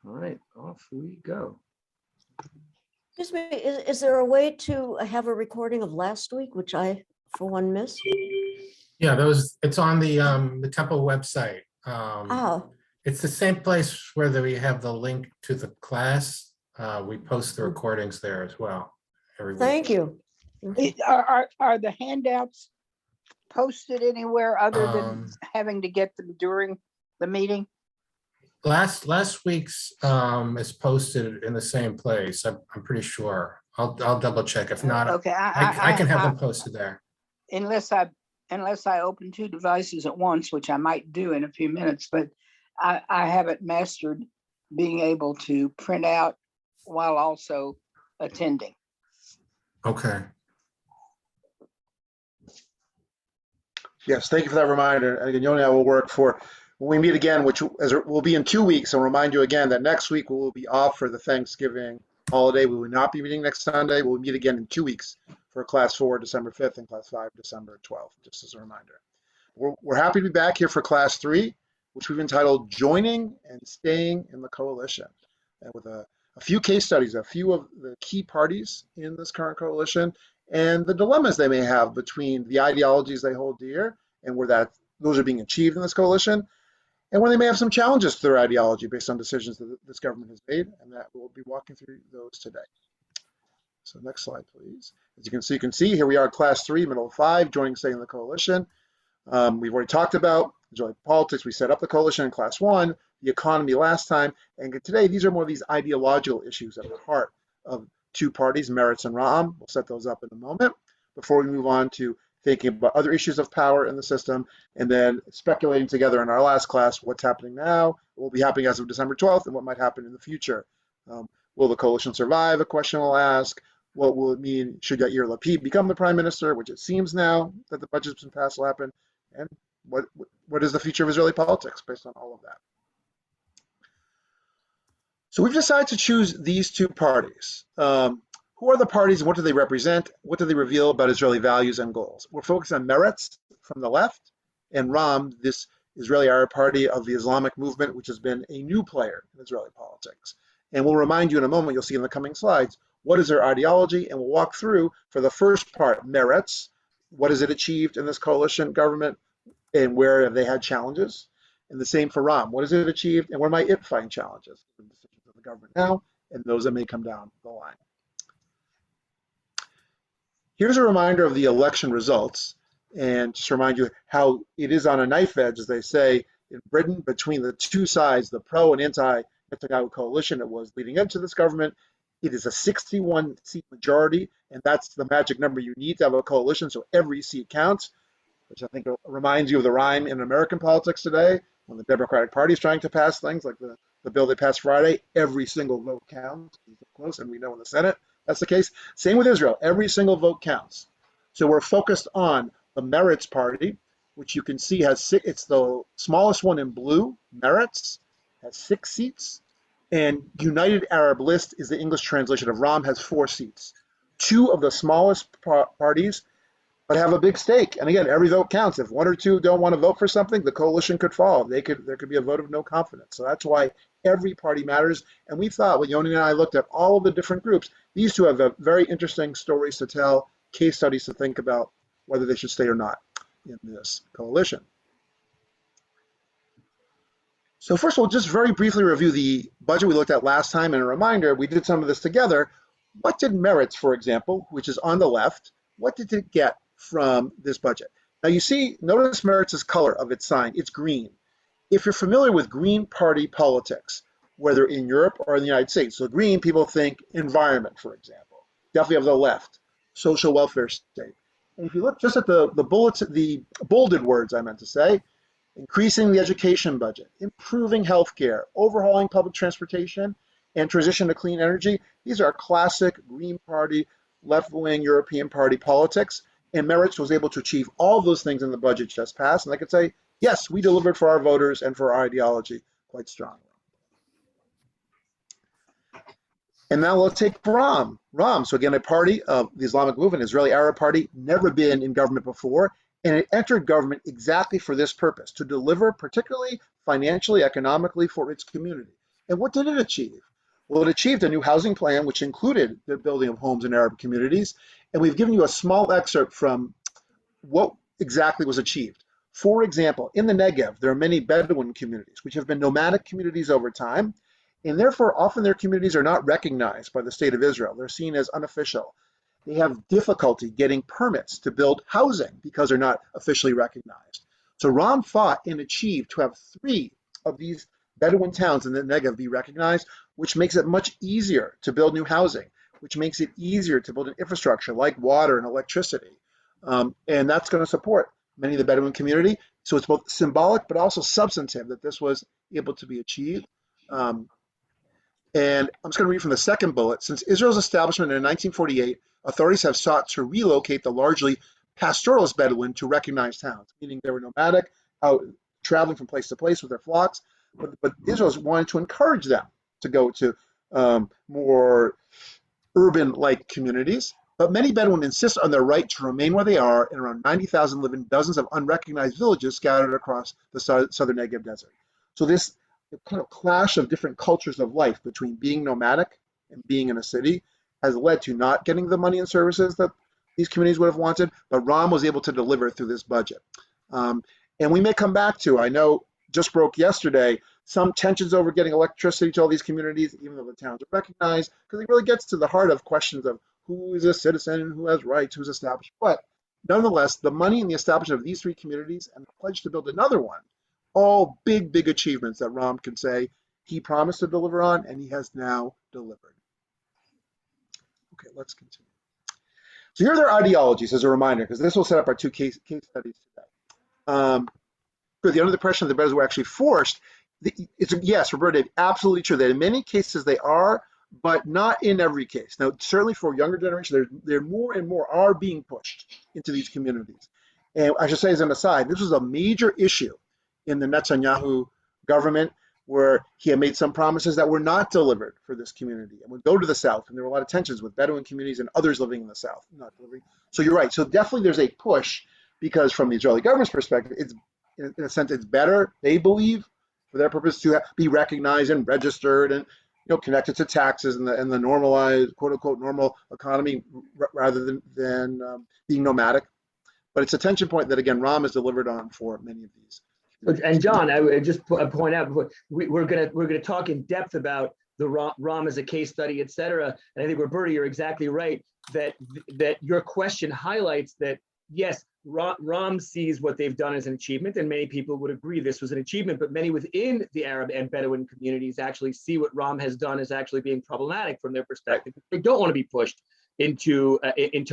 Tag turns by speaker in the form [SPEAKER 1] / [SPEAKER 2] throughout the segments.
[SPEAKER 1] All right, off we go.
[SPEAKER 2] Excuse me, is there a way to have a recording of last week, which I, for one, missed?
[SPEAKER 3] Yeah, it's on the Temple website.
[SPEAKER 2] Oh,
[SPEAKER 3] It's the same place where we have the link to the class. We post the recordings there as well every week.
[SPEAKER 2] thank you.
[SPEAKER 4] Are the handouts posted anywhere other than having to get them during the meeting?
[SPEAKER 3] Last week's is posted in the same place. I'm pretty sure. I'll double check. If not,
[SPEAKER 4] Okay,
[SPEAKER 3] I can have them posted there.
[SPEAKER 4] unless I open two devices at once, which I might do in a few minutes, but I haven't mastered being able to print out while also attending.
[SPEAKER 3] Okay.
[SPEAKER 5] Yes, thank you for that reminder. And again, Yoni and I will work for when we meet again, which will be in 2 weeks. I'll remind you again that next week we will be off for the Thanksgiving holiday. We will not be meeting next Sunday. We'll meet again in 2 weeks for Class 4, December 5th, and Class 5, December 12th, just as a reminder. We're happy to be back here for Class 3, which we've entitled Joining and Staying in the Coalition, and with a few case studies, a few of the key parties in this current coalition, and the dilemmas they may have between the ideologies they hold dear and where those are being achieved in this coalition, and where they may have some challenges to their ideology based on decisions that this government has made, and that we'll be walking through those today. So next slide, please. As you can see, here we are, Class 3, middle of 5, joining, staying in the coalition. We've already talked about Israeli politics. We set up the coalition in Class 1, the economy last time, and today these are more of these ideological issues at the heart of two parties, Meretz and Ra'am. We'll set those up in a moment before we move on to thinking about other issues of power in the system, and then speculating together in our last class what's happening now, what will be happening as of December 12th, and what might happen in the future. Will the coalition survive? A question we'll ask. What will it mean should Yair Lapid become the prime minister, which it seems now that the budget's been passed will happen, and what is the future of Israeli politics based on all of that? So we've decided to choose these two parties. Who are the parties and what do they represent? What do they reveal about Israeli values and goals? We're focused on Meretz from the left and Ra'am, this Israeli Arab party of the Islamic movement, which has been a new player in Israeli politics. And we'll remind you in a moment, you'll see in the coming slides, what is their ideology? And we'll walk through, for the first part, Meretz, what has it achieved in this coalition government and where have they had challenges? And the same for Ra'am, what has it achieved and where might it find challenges? The decisions of the government now and those that may come down the line. Here's a reminder of the election results, and just to remind you how it is on a knife edge, as they say in Britain, between the two sides, the pro and anti-Netanyahu coalition that was leading into this government. It is a 61-seat majority, and that's the magic number you need to have a coalition, so every seat counts, which I think reminds you of the rhyme in American politics today, when the Democratic Party is trying to pass things like the bill they passed Friday, every single vote counts. Close, and we know in the Senate that's the case. Same with Israel. Every single vote counts. So we're focused on the Meretz party, which you can see it's the smallest one in blue. Meretz has 6 seats. And United Arab List is the English translation of Ra'am, has 4 seats. 2 of the smallest parties, but have a big stake. And again, every vote counts. If 1 or 2 don't want to vote for something, the coalition could fall. There could be a vote of no confidence. So that's why every party matters. And we thought, when Yoni and I looked at all of the different groups, these two have very interesting stories to tell, case studies to think about whether they should stay or not in this coalition. So first, we'll just very briefly review the budget we looked at last time. And a reminder, we did some of this together. What did Meretz, for example, which is on the left, what did it get from this budget? Now you see, notice Meretz's color of its sign. It's green. If you're familiar with Green Party politics, whether in Europe or in the United States, so green, people think environment, for example. Definitely of the left, social welfare state. And if you look just at the bullets, the bolded words I meant to say, increasing the education budget, improving healthcare, overhauling public transportation, and transition to clean energy, these are classic Green Party, left-wing European Party politics. And Meretz was able to achieve all those things in the budget just passed. And I could say, yes, we delivered for our voters and for our ideology quite strongly. And now let's take Ra'am. Ra'am, so again, a party of the Islamic movement, Israeli Arab Party, never been in government before, and it entered government exactly for this purpose, to deliver particularly financially, economically for its community. And what did it achieve? Well, it achieved a new housing plan, which included the building of homes in Arab communities. And we've given you a small excerpt from what exactly was achieved. For example, in the Negev, there are many Bedouin communities, which have been nomadic communities over time, and therefore often their communities are not recognized by the state of Israel. They're seen as unofficial. They have difficulty getting permits to build housing because they're not officially recognized. So Ram fought and achieved to have 3 of these Bedouin towns in the Negev be recognized, which makes it much easier to build new housing, which makes it easier to build an infrastructure like water and electricity. And that's going to support many of the Bedouin community. So it's both symbolic but also substantive that this was able to be achieved. And I'm just going to read from the second bullet. Since Israel's establishment in 1948, authorities have sought to relocate the largely pastoralist Bedouin to recognized towns, meaning they were nomadic, out traveling from place to place with their flocks. But Israel's wanted to encourage them to go to more urban-like communities. But many Bedouin insist on their right to remain where they are, and around 90,000 live in dozens of unrecognized villages scattered across the southern Negev desert. So this kind of clash of different cultures of life between being nomadic and being in a city has led to not getting the money and services that these communities would have wanted, but Ram was able to deliver through this budget. And we may come back to, I know just broke yesterday, some tensions over getting electricity to all these communities, even though the towns are recognized, because it really gets to the heart of questions of who is a citizen, who has rights, who's established. But nonetheless, the money in the establishment of these 3 communities and the pledge to build another one, all big, big achievements that Ram can say he promised to deliver on, and he has now delivered. Okay, let's continue. So here are their ideologies as a reminder, because this will set up our 2 case studies today. For the under the impression that the Bedouins were actually forced, yes, Roberta, absolutely true that in many cases they are, but not in every case. Now, certainly for younger generation, there more and more are being pushed into these communities. And I should say as an aside, this was a major issue in the Netanyahu government, where he had made some promises that were not delivered for this community and would go to the south. And there were a lot of tensions with Bedouin communities and others living in the south not delivering. So you're right. So definitely there's a push, because from the Israeli government's perspective, it's in a sense it's better, they believe, for their purpose to be recognized and registered and connected to taxes and the normalized, quote unquote, normal economy rather than being nomadic. But it's a tension point that, again, Ram has delivered on for many of these.
[SPEAKER 1] And John, I would just point out, we're gonna talk in depth about the Ram as a case study, et cetera. And I think, Roberta, you're exactly right that your question highlights that, yes, Ram sees what they've done as an achievement, and many people would agree this was an achievement, but many within the Arab and Bedouin communities actually see what Ram has done as actually being problematic from their perspective. They don't want to be pushed into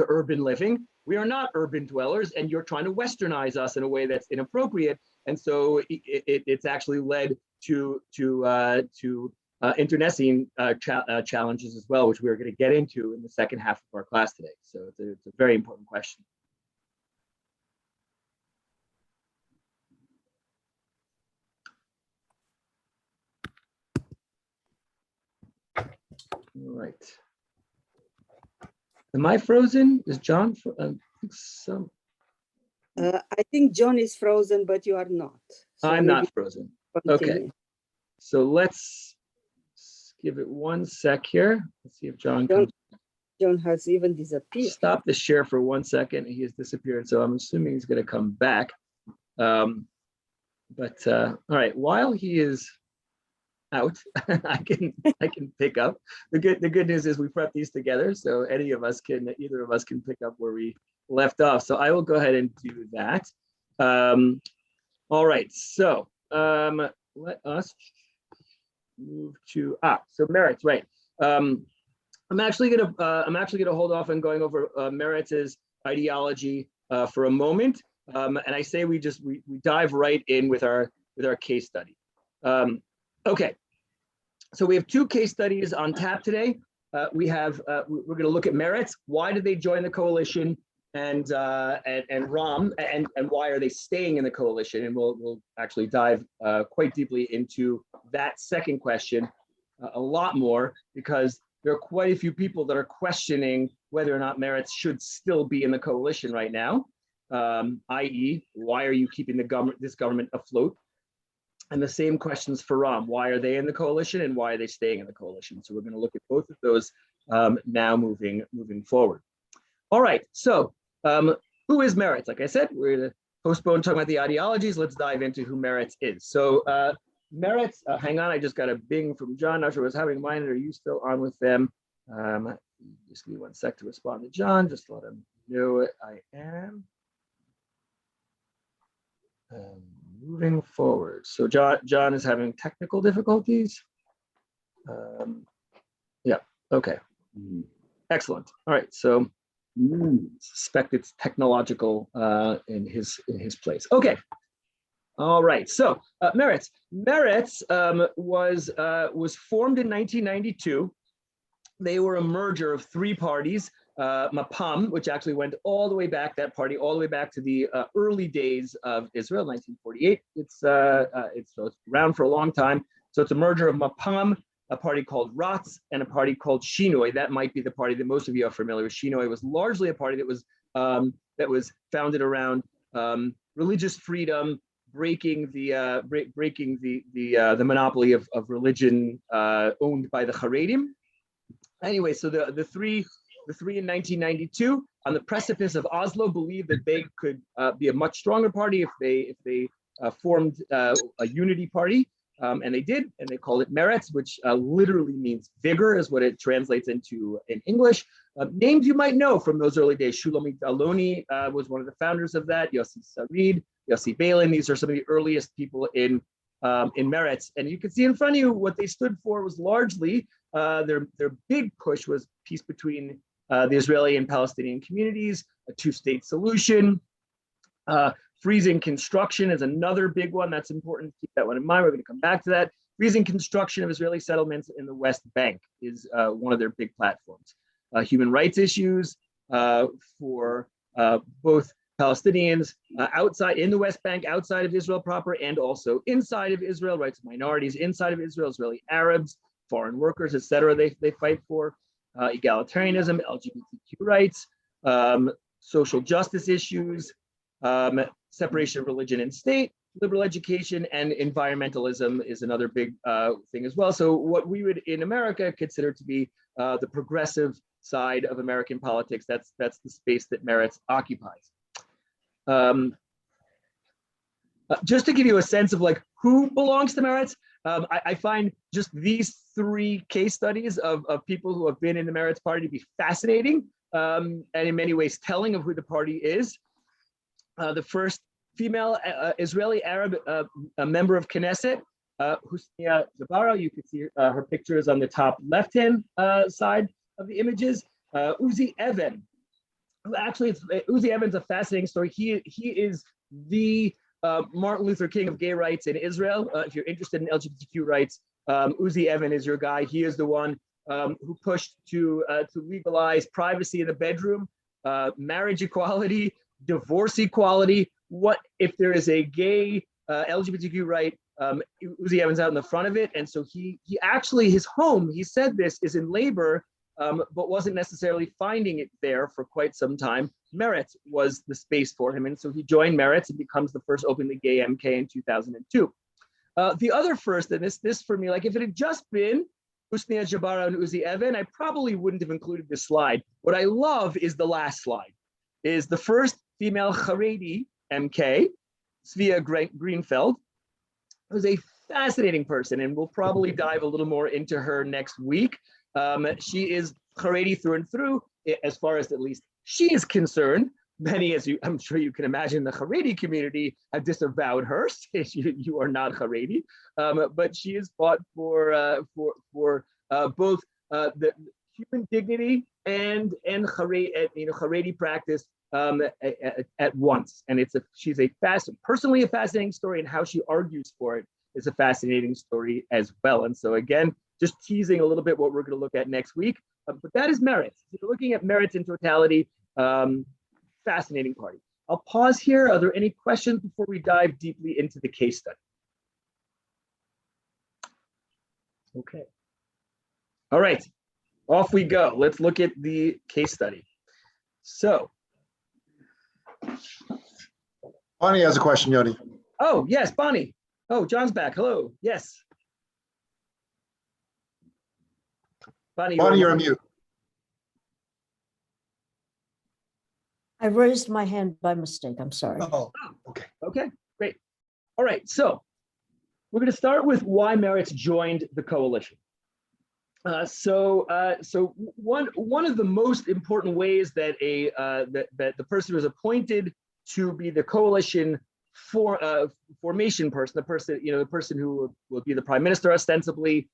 [SPEAKER 1] urban living. We are not urban dwellers, and you're trying to westernize us in a way that's inappropriate. And so it's actually led to internecine challenges as well, which we're going to get into in the second half of our class today. So it's a very important question. All right. Am I frozen? Is John? I think so.
[SPEAKER 6] I think John is frozen, but you are not. So
[SPEAKER 1] I'm not frozen.
[SPEAKER 6] continue.
[SPEAKER 1] Okay. So let's give it 1 sec here. Let's see if John comes.
[SPEAKER 6] John has even disappeared.
[SPEAKER 1] Stop the share for 1 second. He has disappeared. So I'm assuming he's going to come back. All right, while he is out, I can pick up. The good news is we prepped these together, so either of us can pick up where we left off. So I will go ahead and do that. All right, so let us move to so merits, right? I'm actually gonna hold off on going over Meret's ideology for a moment, and I say we dive right in with our case study. Okay, so we have 2 case studies on tap today. We're going to look at Meretz. Why did they join the coalition, and Ram, and why are they staying in the coalition? And we'll actually dive quite deeply into that second question a lot more, because there are quite a few people that are questioning whether or not Meretz should still be in the coalition right now, i.e., why are you keeping this government afloat? And the same questions for Ram. Why are they in the coalition and why are they staying in the coalition? So we're going to look at both of those now moving forward. All right, so who is Meretz? Like I said, we're going to postpone talking about the ideologies. Let's dive into who Meretz is. So Meretz, hang on, I just got a bing from John. Not sure what's happening. Mine, are you still on with them? Just give me 1 sec to respond to John. Just let him know I am. Moving forward. So John is having technical difficulties. Yeah, okay. Excellent. All right, so suspect it's technological in his place. Okay. All right, so Meretz. Meretz was formed in 1992. They were a merger of 3 parties. Mapam, which actually went all the way back, that party, all the way back to the early days of Israel, 1948. It's around for a long time. So it's a merger of Mapam, a party called Ratz, and a party called Shinoi. That might be the party that most of you are familiar with. Shinoi was largely a party that was founded around religious freedom, breaking the monopoly of religion owned by the Haredim. Anyway, so the three in 1992 on the precipice of Oslo believed that they could be a much stronger party if they formed a unity party, and they did, and they called it Meretz, which literally means vigor, is what it translates into in English. Names you might know from those early days: Shulamit Aloni was one of the founders of that. Yossi Sarid, Yossi Balin. These are some of the earliest people in Meretz, and you can see in front of you what they stood for was largely their big push was peace between the Israeli and Palestinian communities, a 2-state solution. Freezing construction is another big one that's important. Keep that one in mind. We're going to come back to that. Freezing construction of Israeli settlements in the West Bank is one of their big platforms. Human rights issues for both Palestinians outside in the West Bank, outside of Israel proper, and also inside of Israel, rights of minorities inside of Israel, Israeli Arabs, foreign workers, etc. They fight for egalitarianism, LGBTQ rights, social justice issues, separation of religion and state, liberal education, and environmentalism is another big thing as well. So what we would in America consider to be the progressive side of American politics, that's the space that Meretz occupies. Just to give you a sense of like who belongs to Meretz, I find just these 3 case studies of people who have been in the Meretz party to be fascinating and in many ways telling of who the party is. The first female Israeli Arab a member of Knesset, Husnia Zabara. You can see her picture is on the top left-hand side of the images. Uzi Even, who actually, Uzi Evan's a fascinating story. He is the Martin Luther King of gay rights in Israel. If you're interested in LGBTQ rights, Uzi Even is your guy. He is the one who pushed to legalize privacy in the bedroom, marriage equality, divorce equality. What if there is a gay LGBTQ right? Uzi Evan's out in the front of it, and so he actually, his home, he said this, is in labor, but wasn't necessarily finding it there for quite some time. Meretz was the space for him, and so he joined Meretz and becomes the first openly gay MK in 2002. The other first, and this for me, like if it had just been Husnia Jabara and Uzi Even, I probably wouldn't have included this slide. What I love is the last slide, is the first female Haredi MK, Svea Greenfeld, who's a fascinating person, and we'll probably dive a little more into her next week. She is Haredi through and through, as far as at least she is concerned. Many, as I'm sure you can imagine, the Haredi community have disavowed her. You are not Haredi, but she has fought for both the human dignity and Haredi practice at once. And she's personally a fascinating story, and how she argues for it is a fascinating story as well. And so again, just teasing a little bit what we're going to look at next week. But that is Meretz. If you're looking at Meretz in totality, fascinating party. I'll pause here. Are there any questions before we dive deeply into the case study? Okay. All right, off we go. Let's look at the case study. So.
[SPEAKER 5] Bonnie has a question, Yoni.
[SPEAKER 1] Oh, yes, Bonnie. Oh, John's back. Hello. Yes. Bonnie,
[SPEAKER 5] Bonnie, you're on mute.
[SPEAKER 2] I raised my hand by mistake. I'm sorry.
[SPEAKER 5] Oh, okay.
[SPEAKER 1] Okay, great. All right, so we're going to start with why Meretz joined the coalition. So one of the most important ways that that the person who is appointed to be the coalition formation person, the person who will be the prime minister ostensibly,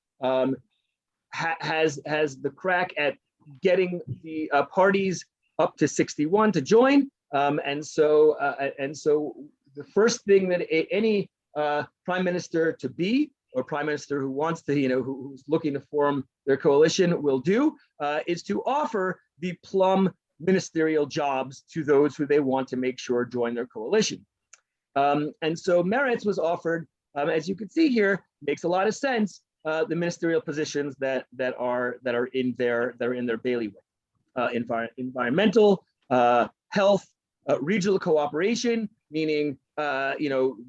[SPEAKER 1] has the crack at getting the parties up to 61 to join, and so the first thing that any prime minister to be, or prime minister who wants to, who's looking to form their coalition will do, is to offer the plum ministerial jobs to those who they want to make sure join their coalition. And so Meretz was offered, as you can see here, makes a lot of sense, the ministerial positions that are in their bailiwick, environmental, health, regional cooperation, meaning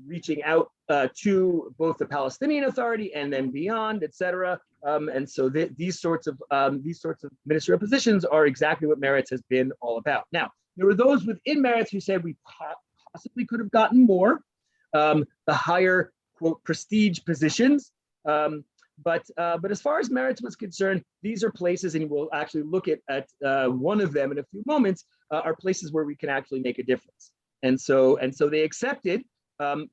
[SPEAKER 1] reaching out to both the Palestinian Authority and then beyond, et cetera. And so these sorts of ministerial positions are exactly what Meretz has been all about. Now, there were those within Meretz who said we possibly could have gotten more, the higher, quote, prestige positions. But as far as Meretz was concerned, these are places, and we'll actually look at one of them in a few moments, are places where we can actually make a difference. And so they accepted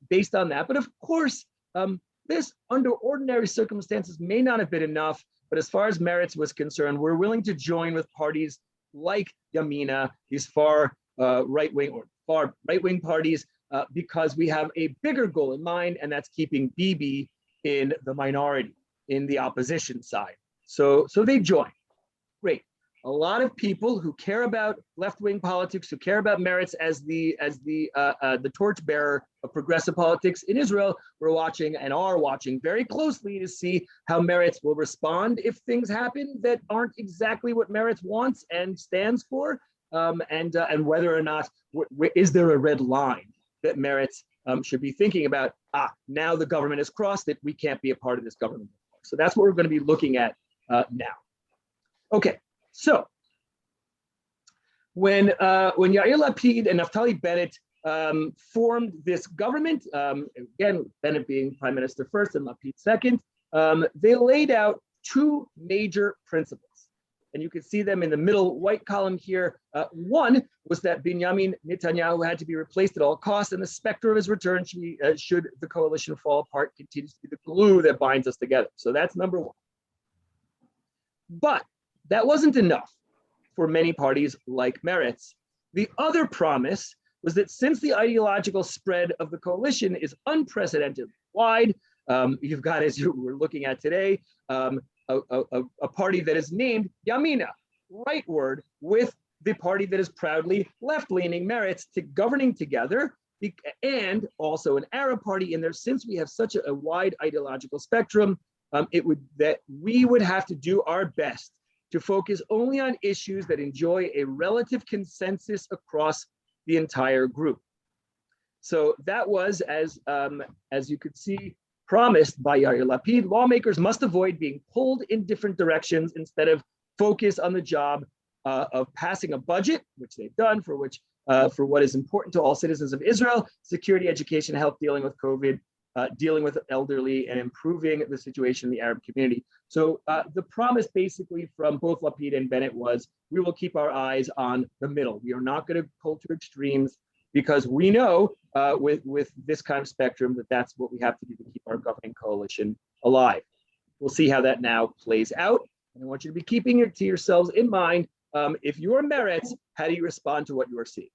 [SPEAKER 1] based on that. But of course, this under ordinary circumstances may not have been enough. But as far as Meretz was concerned, we're willing to join with parties like Yamina, these far right-wing parties, because we have a bigger goal in mind, and that's keeping Bibi in the minority, in the opposition side. So they joined. Great. A lot of people who care about left-wing politics, who care about Meretz as the torchbearer of progressive politics in Israel, were watching and are watching very closely to see how Meretz will respond if things happen that aren't exactly what Meretz wants and stands for, and whether or not is there a red line that Meretz should be thinking about. Now the government has crossed it. We can't be a part of this government. So that's what we're going to be looking at now. Okay. So when Yair Lapid and Naftali Bennett formed this government, again, Bennett being prime minister first and Lapid second, they laid out two major principles. And you can see them in the middle white column here. One was that Benjamin Netanyahu had to be replaced at all costs, and the specter of his return should the coalition fall apart continues to be the glue that binds us together. So that's number one. But that wasn't enough for many parties like Meretz. The other promise was that since the ideological spread of the coalition is unprecedented wide, you've got, as you were looking at today, a party that is named Yamina, rightward, with the party that is proudly left-leaning, Meretz, to governing together, and also an Arab party in there. Since we have such a wide ideological spectrum, we would have to do our best to focus only on issues that enjoy a relative consensus across the entire group. So that was, as you could see, promised by Yair Lapid. Lawmakers must avoid being pulled in different directions, instead of focus on the job of passing a budget, which they've done, for what is important to all citizens of Israel: security, education, health, dealing with COVID, dealing with elderly, and improving the situation in the Arab community. So the promise basically from both Lapid and Bennett was, we will keep our eyes on the middle. We are not going to pull to extremes, because we know with this kind of spectrum that that's what we have to do to keep our governing coalition alive. We'll see how that now plays out. And I want you to be keeping it to yourselves in mind. If you're Meretz, how do you respond to what you are seeing?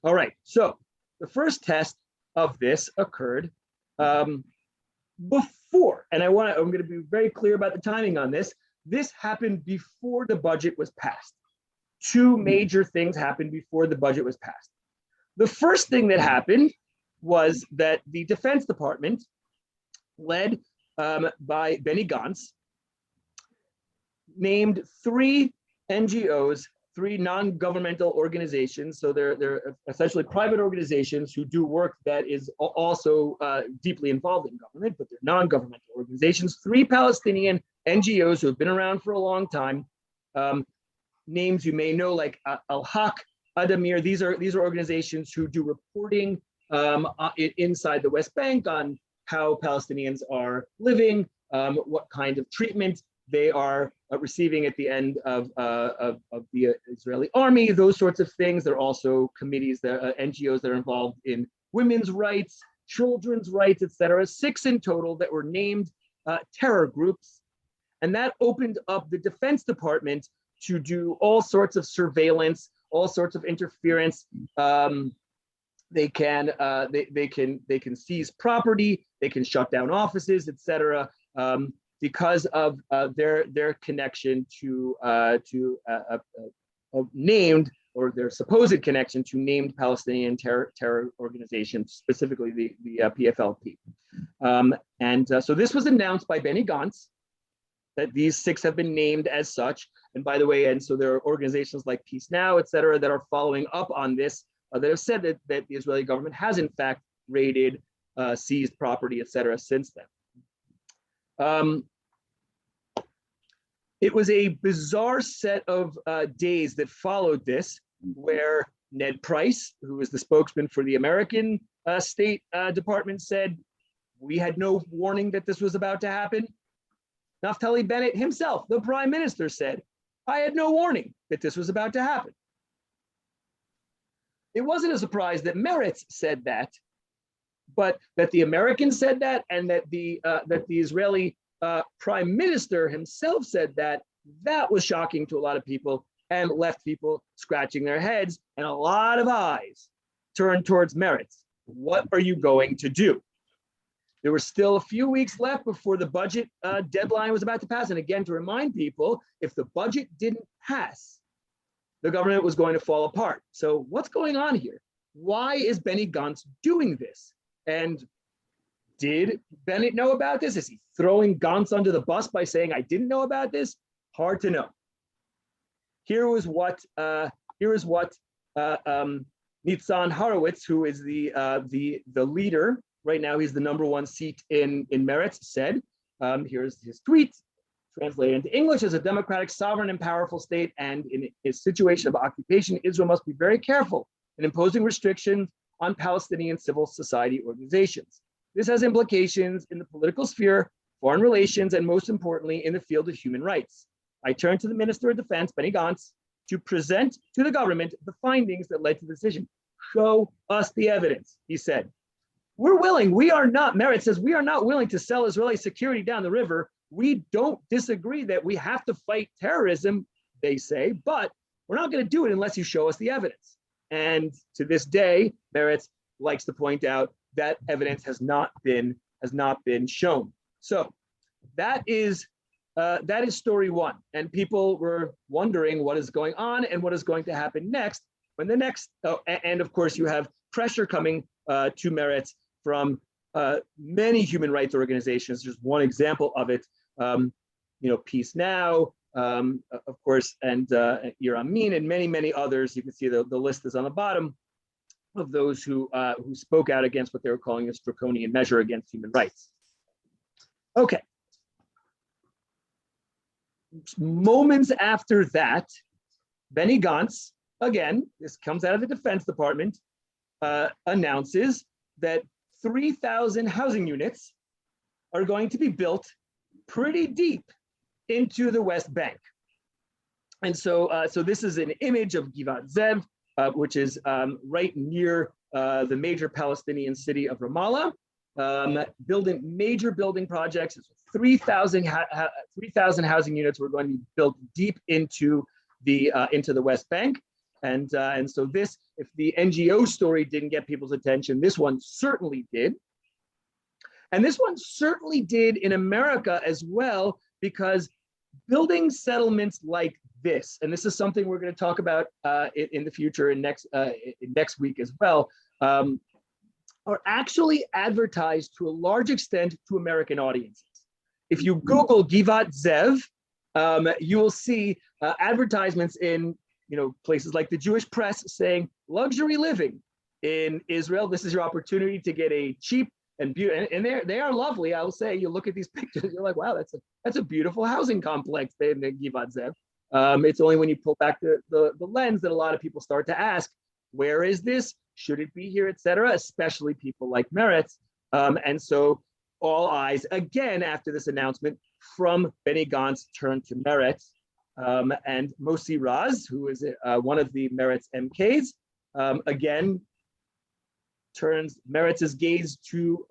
[SPEAKER 1] All right, so the first test of this occurred before, and I'm going to be very clear about the timing on this. This happened before the budget was passed. Two major things happened before the budget was passed. The first thing that happened was that the Defense Department, led by Benny Gantz, named 3 NGOs, three non-governmental organizations. So they're essentially private organizations who do work that is also deeply involved in government, but they're non-governmental organizations. Three Palestinian NGOs who have been around for a long time. Names you may know, like Al-Haq, Adamir. These are organizations who do reporting inside the West Bank on how Palestinians are living, what kind of treatment they are receiving at the end of the Israeli army, those sorts of things. There are also committees, NGOs that are involved in women's rights, children's rights, etc. 6 in total that were named terror groups. And that opened up the Defense Department to do all sorts of surveillance, all sorts of interference. They can seize property, they can shut down offices, etc. Because of their connection to named, or their supposed connection to named Palestinian terror organizations, specifically the PFLP. So this was announced by Benny Gantz, that these 6 have been named as such. And by the way, and so there are organizations like Peace Now, et cetera, that are following up on this, that have said that the Israeli government has in fact raided, seized property, et cetera, since then. It was a bizarre set of days that followed this, where Ned Price, who is the spokesman for the American State Department, said, we had no warning that this was about to happen. Naftali Bennett himself, the prime minister, said, I had no warning that this was about to happen. It wasn't a surprise that Meretz said that, but that the Americans said that, and that the Israeli prime minister himself said that, that was shocking to a lot of people and left people scratching their heads, and a lot of eyes turned towards Meretz. What are you going to do? There were still a few weeks left before the budget deadline was about to pass. And again, to remind people, if the budget didn't pass, the government was going to fall apart. So what's going on here? Why is Benny Gantz doing this? And did Bennett know about this? Is he throwing Gantz under the bus by saying, I didn't know about this? Hard to know. Here is what Nitzan Horowitz, who is the leader, right now he's the #1 seat in Meretz, said. Here's his tweet, translated into English: as a democratic, sovereign, and powerful state, and in a situation of occupation, Israel must be very careful in imposing restrictions on Palestinian civil society organizations. This has implications in the political sphere, foreign relations, and most importantly, in the field of human rights. I turn to the Minister of Defense, Benny Gantz, to present to the government the findings that led to the decision. Show us the evidence, he said. We're willing, Meretz says, we are not willing to sell Israeli security down the river. We don't disagree that we have to fight terrorism, they say, but we're not going to do it unless you show us the evidence. And to this day, Meretz likes to point out that evidence has not been shown. So that is story one. And people were wondering what is going on and what is going to happen next. When the next, and of course you have pressure coming to Meretz from many human rights organizations. Just one example of it, Peace Now, of course, and Yiramin, and many others. You can see the list is on the bottom of those who spoke out against what they were calling a draconian measure against human rights. Okay. Moments after that, Benny Gantz, again, this comes out of the Defense Department, announces that 3,000 housing units are going to be built pretty deep into the West Bank. And so this is an image of Givat Zev, which is right near the major Palestinian city of Ramallah, building major building projects. 3,000 housing units were going to be built deep into the West Bank. And so this, if the NGO story didn't get people's attention, this one certainly did. And this one certainly did in America as well, because building settlements like this, and this is something we're going to talk about in the future in next week as well, are actually advertised to a large extent to American audiences. If you Google Givat Zev, you will see advertisements in places like the Jewish Press saying luxury living in Israel. This is your opportunity to get a cheap and beautiful, and they are lovely. I will say, you look at these pictures, you're like, wow, that's a beautiful housing complex in Givat Zev. It's only when you pull back the lens that a lot of people start to ask, where is this? Should it be here, etc., especially people like Meretz. And so all eyes, again, after this announcement from Benny Gantz, turned to Meretz. And Moshe Raz, who is one of the Meretz MKs, again, turns Meretz's gaze to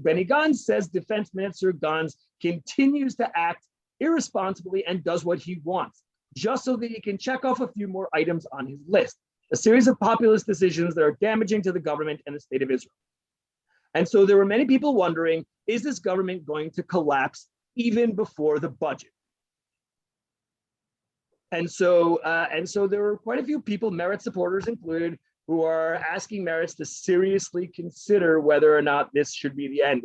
[SPEAKER 1] Benny Gantz, says Defense Minister Gantz continues to act irresponsibly and does what he wants, just so that he can check off a few more items on his list. A series of populist decisions that are damaging to the government and the state of Israel. And so there were many people wondering, is this government going to collapse even before the budget? And so there were quite a few people, Meretz supporters included, who are asking Meretz to seriously consider whether or not this should be the end.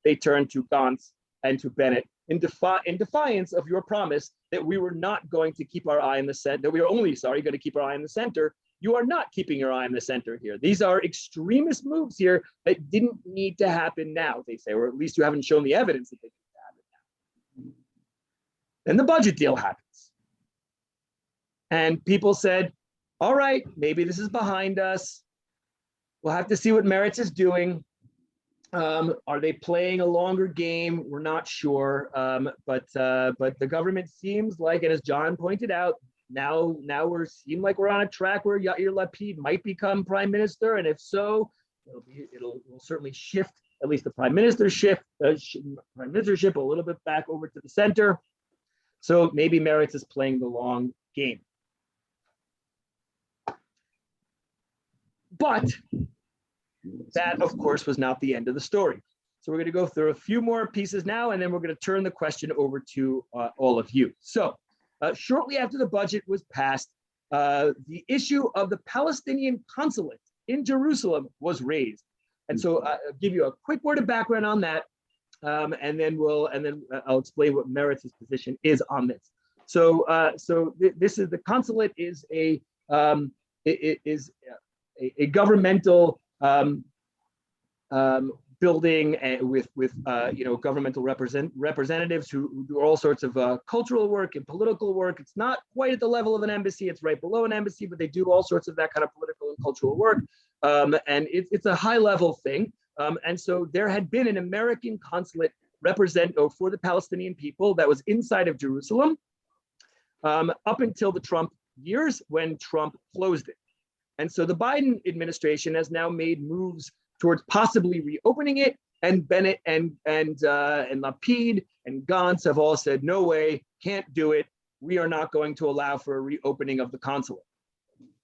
[SPEAKER 1] They turned to Gantz and to Bennett in defiance of your promise that we were not going to keep our eye in the center, that we were only, going to keep our eye in the center. You are not keeping your eye in the center here. These are extremist moves here that didn't need to happen now, they say, or at least you haven't shown the evidence that they need to happen now. Then the budget deal happens. And people said, all right, maybe this is behind us. We'll have to see what Meretz is doing. Are they playing a longer game? We're not sure, but the government seems like, and as John pointed out, now we're on a track where Yair Lapid might become prime minister, and if so, it'll certainly shift at least the prime ministership a little bit back over to the center. So maybe Meretz is playing the long game, but that, of course, was not the end of the story. So we're going to go through a few more pieces now, and then we're going to turn the question over to all of you. So shortly after the budget was passed, the issue of the Palestinian consulate in Jerusalem was raised. And so I'll give you a quick word of background on that, and then I'll explain what Meretz's position is on this. So this is the consulate is a governmental building with governmental representatives who do all sorts of cultural work and political work. It's not quite at the level of an embassy; it's right below an embassy, but they do all sorts of that kind of political and cultural work. And it's a high-level thing. And so there had been an American consulate for the Palestinian people that was inside of Jerusalem up until the Trump years, when Trump closed it. And so the Biden administration has now made moves towards possibly reopening it, and Bennett and Lapid and Gantz have all said, no way, can't do it. We are not going to allow for a reopening of the consulate.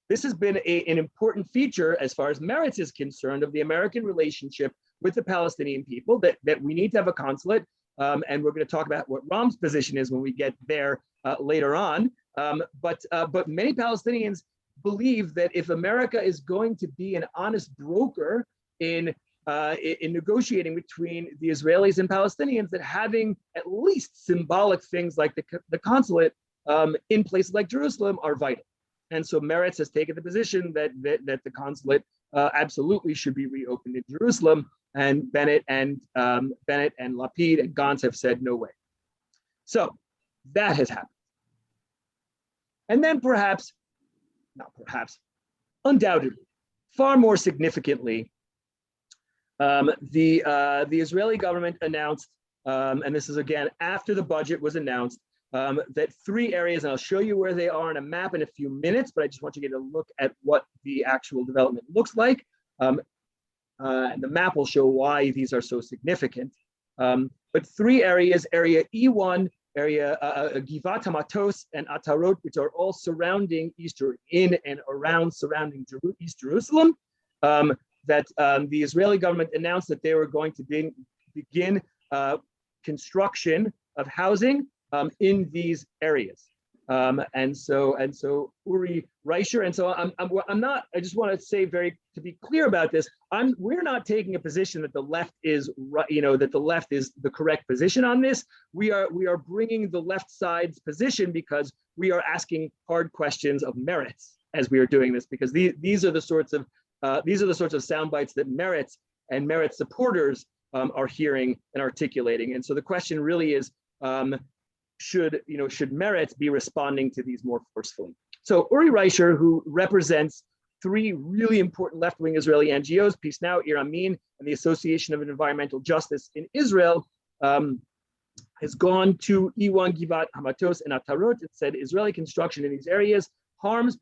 [SPEAKER 1] This has been an important feature, as far as Meretz is concerned, of the American relationship with the Palestinian people, that we need to have a consulate. And we're going to talk about what Ram's position is when we get there later on. But many Palestinians believe that if America is going to be an honest broker in negotiating between the Israelis and Palestinians, that having at least symbolic things like the consulate in places like Jerusalem are vital. And so Meretz has taken the position that the consulate absolutely should be reopened in Jerusalem, and Bennett and Lapid and Gantz have said no way. So that has happened. And then undoubtedly, far more significantly, the Israeli government announced, and this is again after the budget was announced, that 3 areas, and I'll show you where they are on a map in a few minutes, but I just want you to get a look at what the actual development looks like. And the map will show why these are so significant. But 3 areas, area E1, area Givat Hamatos and Atarot, which are all surrounding in and around surrounding East Jerusalem, that the Israeli government announced that they were going to begin construction of housing in these areas. And so Uri Reicher, and so I'm not, I just want to say to be clear about this, we're not taking a position that the left is right, that the left is the correct position on this. We are bringing the left side's position because we are asking hard questions of merits as we are doing this, because these are the sorts of sound bites that merits and merit supporters are hearing and articulating. And so the question really is, should merits be responding to these more forcefully? So Uri Reicher, who represents three really important left-wing Israeli NGOs, Peace Now, Ir Amin, and the Association of Environmental Justice in Israel, has gone to Iwan, Givat Hamatos, and Atarot and said Israeli construction in these areas harms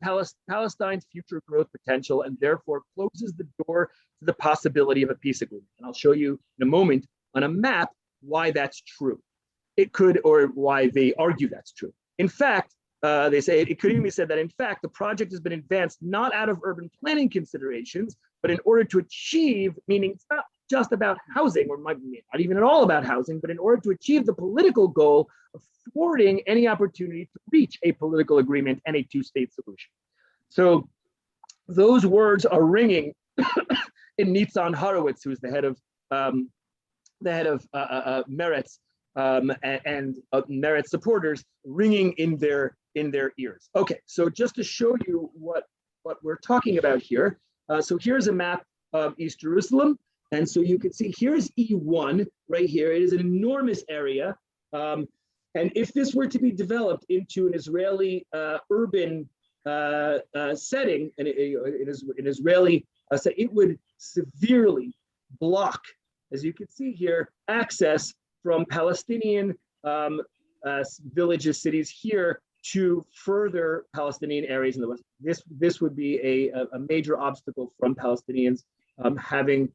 [SPEAKER 1] Palestine's future growth potential and therefore closes the door to the possibility of a peace agreement. And I'll show you in a moment on a map why that's true. It could, or why they argue that's true. In fact, they say it could even be said that in fact, the project has been advanced not out of urban planning considerations, but in order to achieve, meaning it's not just about housing, or might be not even at all about housing, but in order to achieve the political goal of thwarting any opportunity to reach a political agreement and a two-state solution. So those words are ringing in Nitzan Horowitz, who's the head of Meretz, and Meretz supporters, ringing in their ears. Okay, so just to show you what we're talking about here, so here's a map of East Jerusalem, and so you can see here's E1 right here. It is an enormous area, and if this were to be developed into an Israeli urban setting, and an Israeli setting, it would severely block, as you can see here, access from Palestinian villages, cities here to further Palestinian areas in the west. This would be a major obstacle from Palestinians having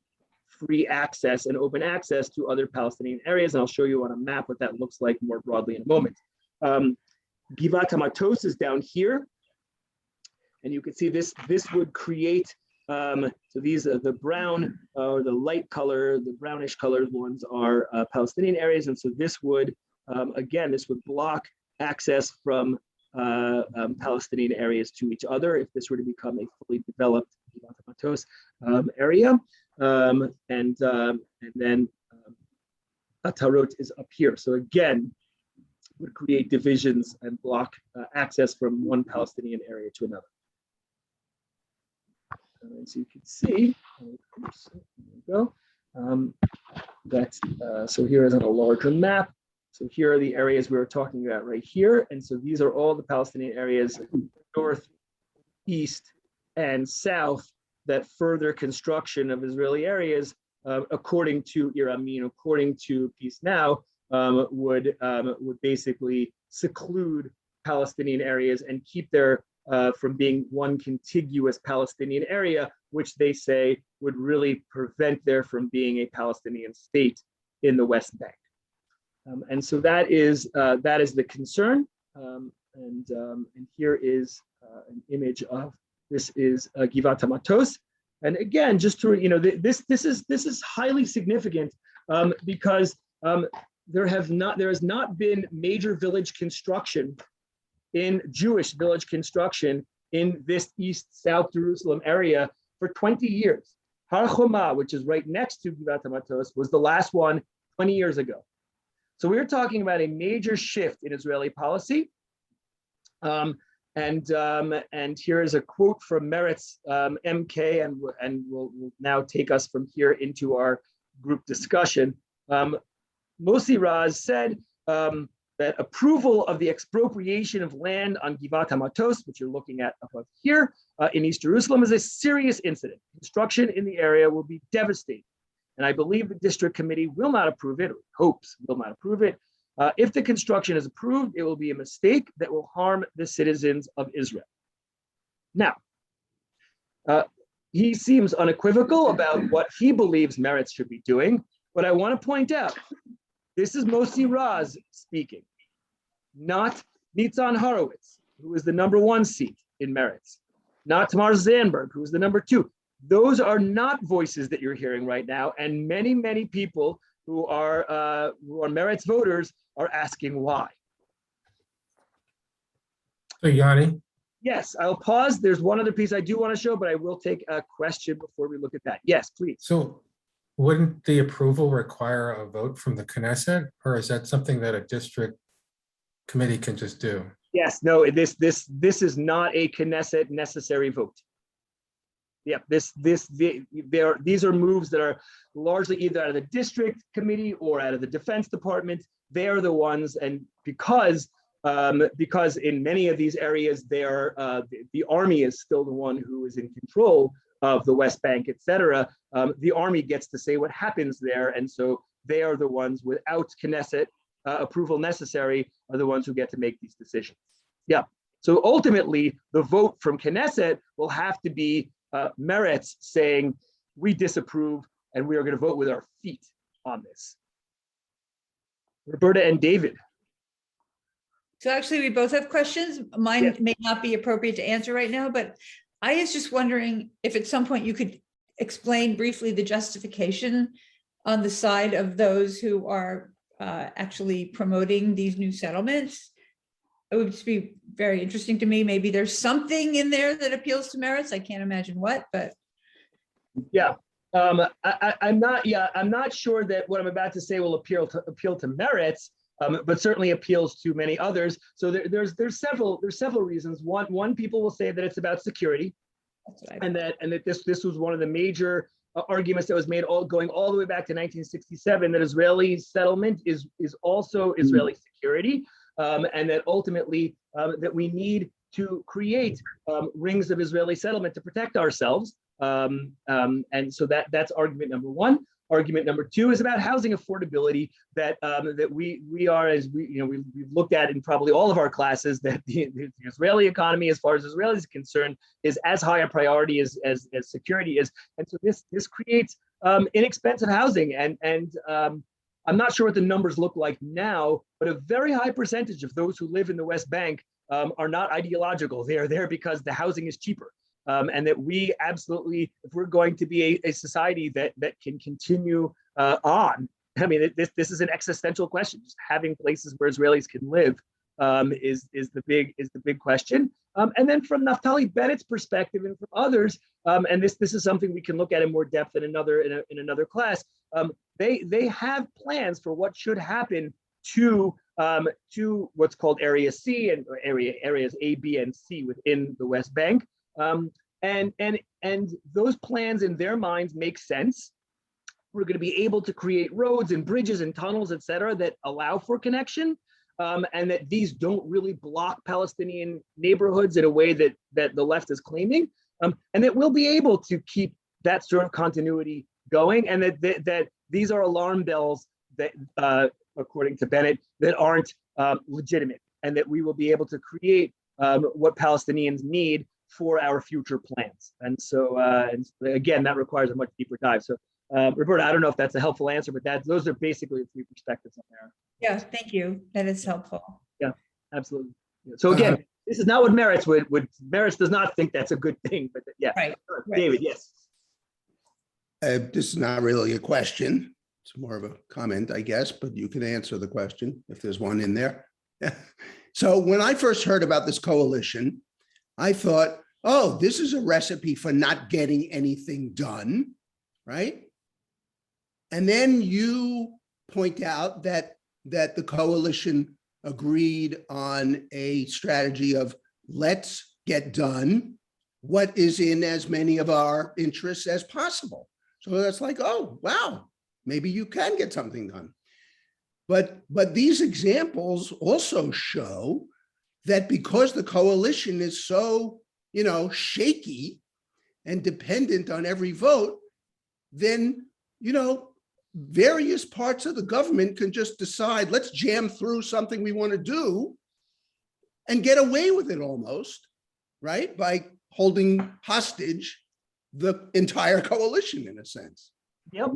[SPEAKER 1] free access and open access to other Palestinian areas. And I'll show you on a map what that looks like more broadly in a moment. Givat Hamatos is down here. And you can see this would create, so these are the brown or the light color, the brownish colored ones are Palestinian areas. And so this would, again, this would block access from Palestinian areas to each other if this were to become a fully developed Givat Hamatos area. And then Atarot is up here. So again, would create divisions and block access from one Palestinian area to another. As you can see, oops, there we go. So here is on a larger map. So here are the areas we were talking about right here. And so these are all the Palestinian areas, north, east, and south, that further construction of Israeli areas, according to Ir Amin, according to Peace Now, would basically seclude Palestinian areas and keep their from being one contiguous Palestinian area, which they say would really prevent there from being a Palestinian state in the West Bank. And so that is the concern. And here is an image of this is Givat Hamatos. And again, just to this is highly significant because there has not been major village construction Jewish village construction in this East-South Jerusalem area for 20 years. Har Choma, which is right next to Givat Hamatos, was the last one 20 years ago. So we're talking about a major shift in Israeli policy. And here is a quote from Meretz MK, and will now take us from here into our group discussion. Moshe Raz said that approval of the expropriation of land on Givat Hamatos, which you're looking at above here in East Jerusalem, is a serious incident. Construction in the area will be devastating. And I believe the district committee will not approve it, or hopes will not approve it. If the construction is approved, it will be a mistake that will harm the citizens of Israel. Now, he seems unequivocal about what he believes Meretz should be doing, but I want to point out, this is Moshe Raz speaking, not Nitzan Horowitz, who is the #1 seat in Meretz, not Tamar Zandberg, who is the #2. Those are not voices that you're hearing right now, and many, many people who are Meretz voters are asking why.
[SPEAKER 3] So Yanni,
[SPEAKER 1] Yes, I'll pause. There's one other piece I do want to show, but I will take a question before we look at that. Yes, please.
[SPEAKER 3] so wouldn't the approval require a vote from the Knesset, or is that something that a district committee can just do?
[SPEAKER 1] Yes, no, this is not a Knesset necessary vote. Yeah, these are moves that are largely either out of the district committee or out of the Defense Department. They are the ones, and because in many of these areas, the army is still the one who is in control of the West Bank, et cetera. The army gets to say what happens there, and so they are the ones without Knesset approval necessary are the ones who get to make these decisions. Yeah. So ultimately, the vote from Knesset will have to be Meretz saying we disapprove and we are going to vote with our feet on this. Roberta and David.
[SPEAKER 7] So actually, we both have questions. Mine
[SPEAKER 1] Yes.
[SPEAKER 7] may not be appropriate to answer right now, but I was just wondering if at some point you could explain briefly the justification on the side of those who are actually promoting these new settlements. It would just be very interesting to me. Maybe there's something in there that appeals to Meretz. I can't imagine what, but
[SPEAKER 1] Yeah. I'm not sure that what I'm about to say will appeal to Meretz, but certainly appeals to many others. So there's several reasons. One, people will say that it's about security,
[SPEAKER 7] that's what I
[SPEAKER 1] and that this was one of the major arguments that was made going all the way back to 1967, that Israeli settlement is also Israeli security, and that ultimately that we need to create rings of Israeli settlement to protect ourselves. And so that's argument number one. Argument number two is about housing affordability, that we are, as we've looked at in probably all of our classes, that the Israeli economy, as far as Israel is concerned, is as high a priority as security is. And so this creates inexpensive housing. And I'm not sure what the numbers look like now, but a very high percentage of those who live in the West Bank are not ideological. They are there because the housing is cheaper. And that we absolutely, if we're going to be a society that can continue on, I mean, this is an existential question. Just having places where Israelis can live is the big question. And then from Naftali Bennett's perspective and from others, and this is something we can look at in more depth in another class. They have plans for what should happen to what's called Area C and areas A, B, and C within the West Bank. And those plans in their minds make sense. We're going to be able to create roads and bridges and tunnels, et cetera, that allow for connection, and that these don't really block Palestinian neighborhoods in a way that the left is claiming, and that we'll be able to keep that sort of continuity going, and that these are alarm bells that, according to Bennett, that aren't legitimate, and that we will be able to create what Palestinians need for our future plans. And so, and again, that requires a much deeper dive. So, Roberta, I don't know if that's a helpful answer, but those are basically the three perspectives on there.
[SPEAKER 7] yeah, thank you. That is helpful.
[SPEAKER 1] Absolutely. So again, this is not what Meretz would. Meretz does not think that's a good thing, but yeah.
[SPEAKER 7] Right.
[SPEAKER 1] David, yes.
[SPEAKER 8] This is not really a question. It's more of a comment, I guess, but you can answer the question if there's one in there. So when I first heard about this coalition, I thought, oh, this is a recipe for not getting anything done, right? And then you point out that the coalition agreed on a strategy of let's get done what is in as many of our interests as possible. So that's like, oh, wow, maybe you can get something done. But these examples also show that because the coalition is so, shaky and dependent on every vote, then, various parts of the government can just decide, let's jam through something we want to do and get away with it almost, right? By holding hostage the entire coalition in a sense.
[SPEAKER 1] Yep.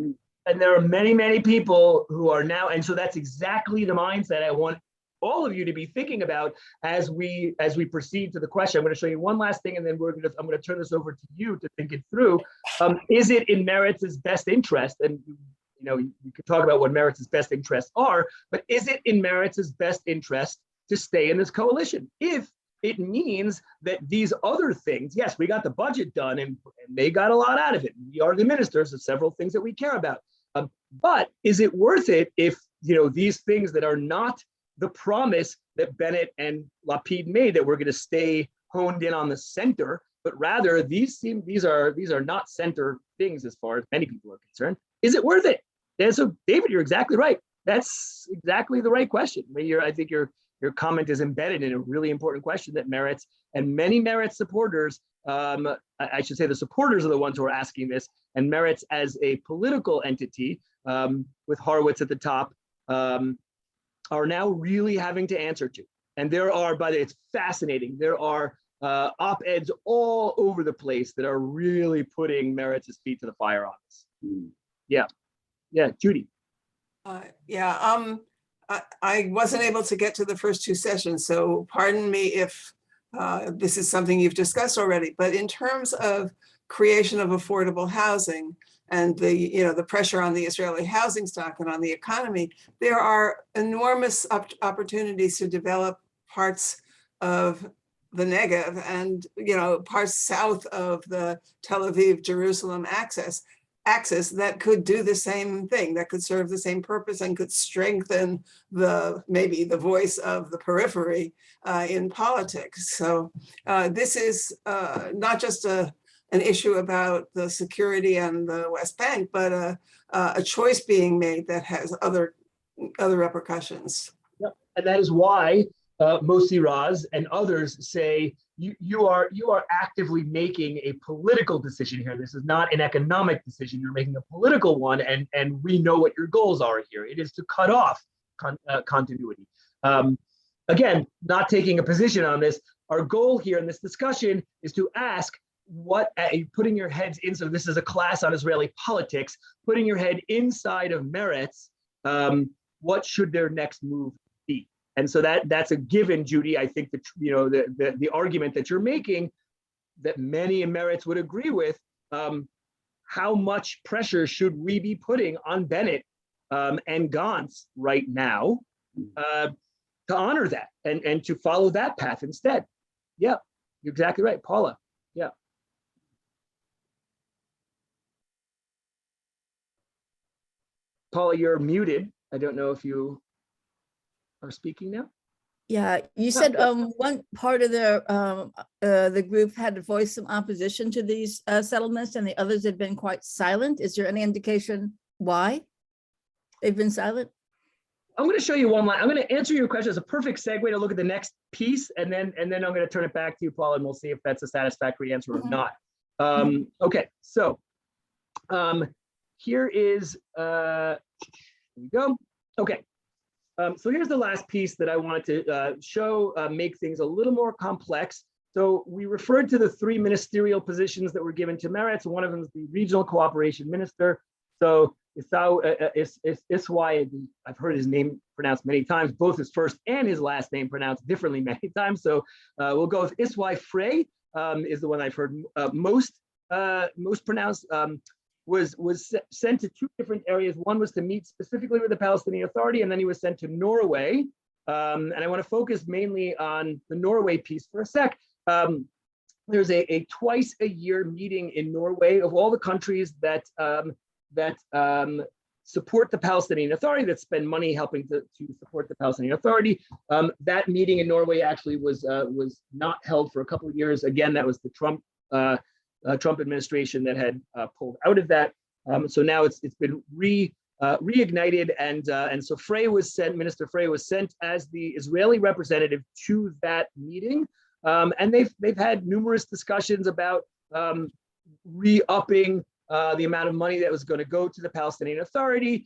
[SPEAKER 1] And there are many, many people who are now, and so that's exactly the mindset I want all of you to be thinking about as we proceed to the question. I'm going to show you one last thing, and then I'm going to turn this over to you to think it through. Is it in Meretz's best interest? And you could talk about what Meretz's best interests are, but is it in Meretz's best interest to stay in this coalition? If it means that these other things, yes, we got the budget done and they got a lot out of it. We are the ministers of several things that we care about. But is it worth it if, these things that are not the promise that Bennett and Lapid made, that we're going to stay honed in on the center, but rather these are not center things as far as many people are concerned. Is it worth it? And so, David, you're exactly right. That's exactly the right question. I think your comment is embedded in a really important question that Meretz and many Meretz supporters, I should say the supporters are the ones who are asking this, and Meretz as a political entity with Horowitz at the top are now really having to answer to. And there are, it's fascinating, there are op-eds all over the place that are really putting Meretz's feet to the fire on this. Yeah, Judy.
[SPEAKER 9] I wasn't able to get to the first two sessions, so pardon me if this is something you've discussed already, but in terms of creation of affordable housing and the pressure on the Israeli housing stock and on the economy, there are enormous opportunities to develop parts of the Negev and parts south of the Tel Aviv Jerusalem axis that could do the same thing, that could serve the same purpose and could strengthen maybe the voice of the periphery in politics. So this is not just an issue about the security and the West Bank, but a choice being made that has other repercussions.
[SPEAKER 1] Yep. And that is why Moshe Raz and others say you are actively making a political decision here. This is not an economic decision. You're making a political one, and we know what your goals are here. It is to cut off continuity. Again, not taking a position on this. Our goal here in this discussion is to ask putting your heads in. So this is a class on Israeli politics. Putting your head inside of Meretz. What should their next move be? And so that's a given, Judy. I think that the argument that you're making, that many in Meretz would agree with. How much pressure should we be putting on Bennett and Gantz right now to honor that and to follow that path instead? Yeah, you're exactly right, Paula. Yeah. Paula, you're muted. I don't know if you are speaking now.
[SPEAKER 10] Yeah, you said one part of the group had voiced some opposition to these settlements and the others had been quite silent. Is there any indication why they've been silent?
[SPEAKER 1] I'm going to show you one line. I'm going to answer your question as a perfect segue to look at the next piece, and then I'm going to turn it back to you, Paul, and we'll see if that's a satisfactory answer or not. Okay, so here is, here we go. Okay, so here's the last piece that I wanted to show, make things a little more complex. So we referred to the three ministerial positions that were given to Meretz. One of them is the regional cooperation minister. So Iswai, I've heard his name pronounced many times, both his first and his last name pronounced differently many times. So we'll go with Iswai Frey, is the one I've heard most pronounced. Was sent to two different areas. One was to meet specifically with the Palestinian Authority, and then he was sent to Norway. And I want to focus mainly on the Norway piece for a sec. There's a twice a year meeting in Norway of all the countries that support the Palestinian Authority, that spend money helping to support the Palestinian Authority. That meeting in Norway actually was not held for a couple of years. Again, that was the Trump administration that had pulled out of that. So now it's been reignited, and so Minister Frey was sent as the Israeli representative to that meeting, and they've had numerous discussions about re-upping the amount of money that was going to go to the Palestinian Authority.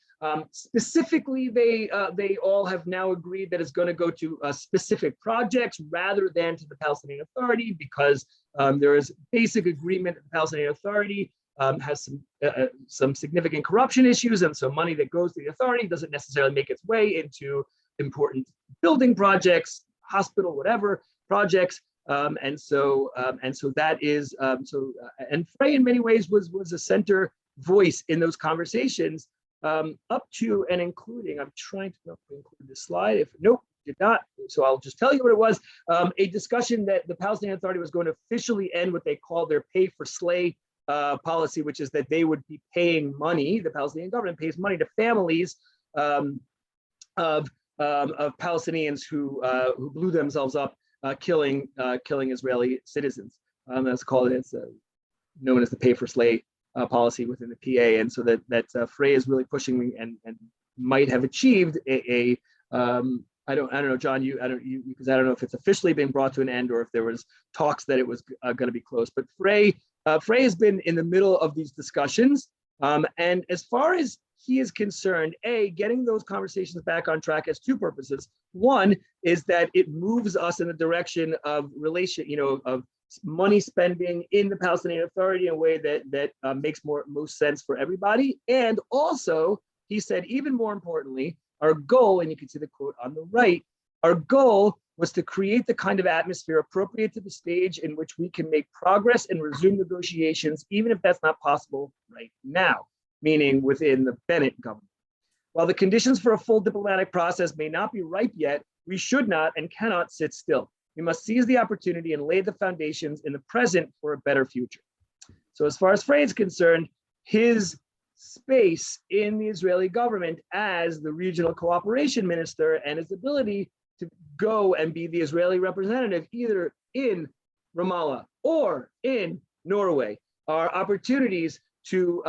[SPEAKER 1] Specifically, they all have now agreed that it's going to go to specific projects rather than to the Palestinian Authority, because there is basic agreement that the Palestinian Authority has some significant corruption issues, and so money that goes to the authority doesn't necessarily make its way into important building projects, hospital, whatever projects. And so that is and Frey in many ways was a center voice in those conversations, up to and including. I'm trying to include this slide. Nope, did not. So I'll just tell you what it was. A discussion that the Palestinian Authority was going to officially end what they call their pay for slay policy, which is that they would be paying money. The Palestinian government pays money to families of Palestinians who blew themselves up killing Israeli citizens. That's called, it's known as the pay for slay policy within the PA. And so that Frey is really pushing me and might have achieved I don't know, John, because I don't know if it's officially been brought to an end or if there was talks that it was going to be close. But Frey has been in the middle of these discussions. And as far as he is concerned, getting those conversations back on track has two purposes. One is that it moves us in the direction of of money spending in the Palestinian Authority in a way that makes most sense for everybody. And also, he said, even more importantly, our goal, and you can see the quote on the right, our goal was to create the kind of atmosphere appropriate to the stage in which we can make progress and resume negotiations, even if that's not possible right now, meaning within the Bennett government. While the conditions for a full diplomatic process may not be ripe yet, we should not and cannot sit still. We must seize the opportunity and lay the foundations in the present for a better future. So as far as Frey is concerned, his space in the Israeli government as the regional cooperation minister and his ability to go and be the Israeli representative either in Ramallah or in Norway are opportunities to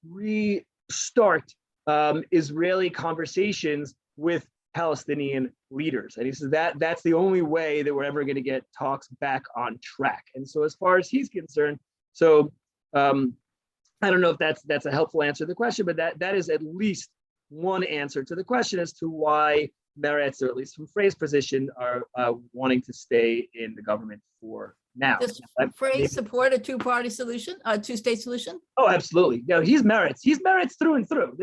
[SPEAKER 1] restart Israeli conversations with Palestinian leaders. And he says that's the only way that we're ever going to get talks back on track. And so as far as he's concerned, I don't know if that's a helpful answer to the question, but that is at least one answer to the question as to why Meretz, or at least from Frey's position, are wanting to stay in the government for now.
[SPEAKER 10] Does Frey support a two-party solution, a two-state solution?
[SPEAKER 1] Oh, absolutely. No, he's Meretz. He's Meretz through and through.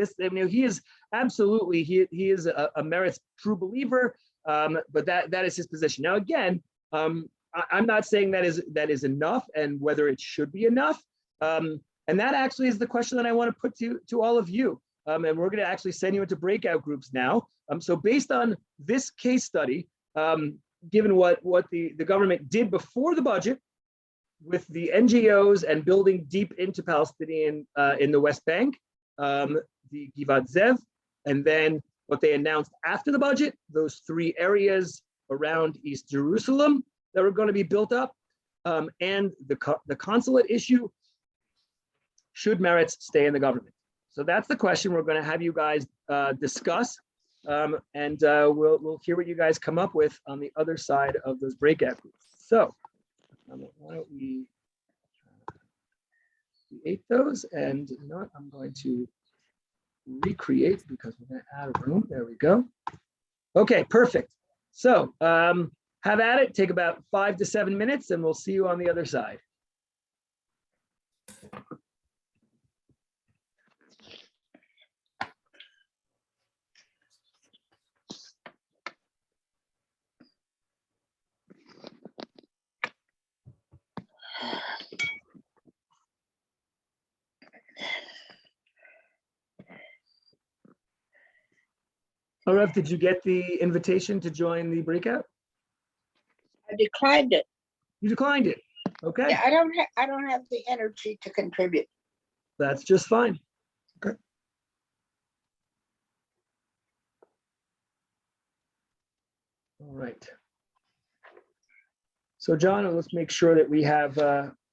[SPEAKER 1] He is absolutely, he is a Meretz true believer, but that is his position. Now, again, I'm not saying that is enough and whether it should be enough. And that actually is the question that I want to put to all of you. And we're going to actually send you into breakout groups now. So based on this case study, given what the government did before the budget with the NGOs and building deep into Palestinian in the West Bank, the Givat Zev, and then what they announced after the budget, those three areas around East Jerusalem that were going to be built up, and the consulate issue, should Meretz stay in the government? So that's the question we're going to have you guys discuss, and we'll hear what you guys come up with on the other side of those breakout groups. So why don't we create those? And you know what? I'm going to recreate because we're going to add a room. There we go. Okay, perfect. So have at it. Take about 5 to 7 minutes, and we'll see you on the other side. Arav, did you get the invitation to join the breakout?
[SPEAKER 4] I declined it.
[SPEAKER 1] You declined it. Okay,
[SPEAKER 4] Yeah, I don't have the energy to contribute.
[SPEAKER 1] that's just fine. Okay. All right. So John, let's make sure that we have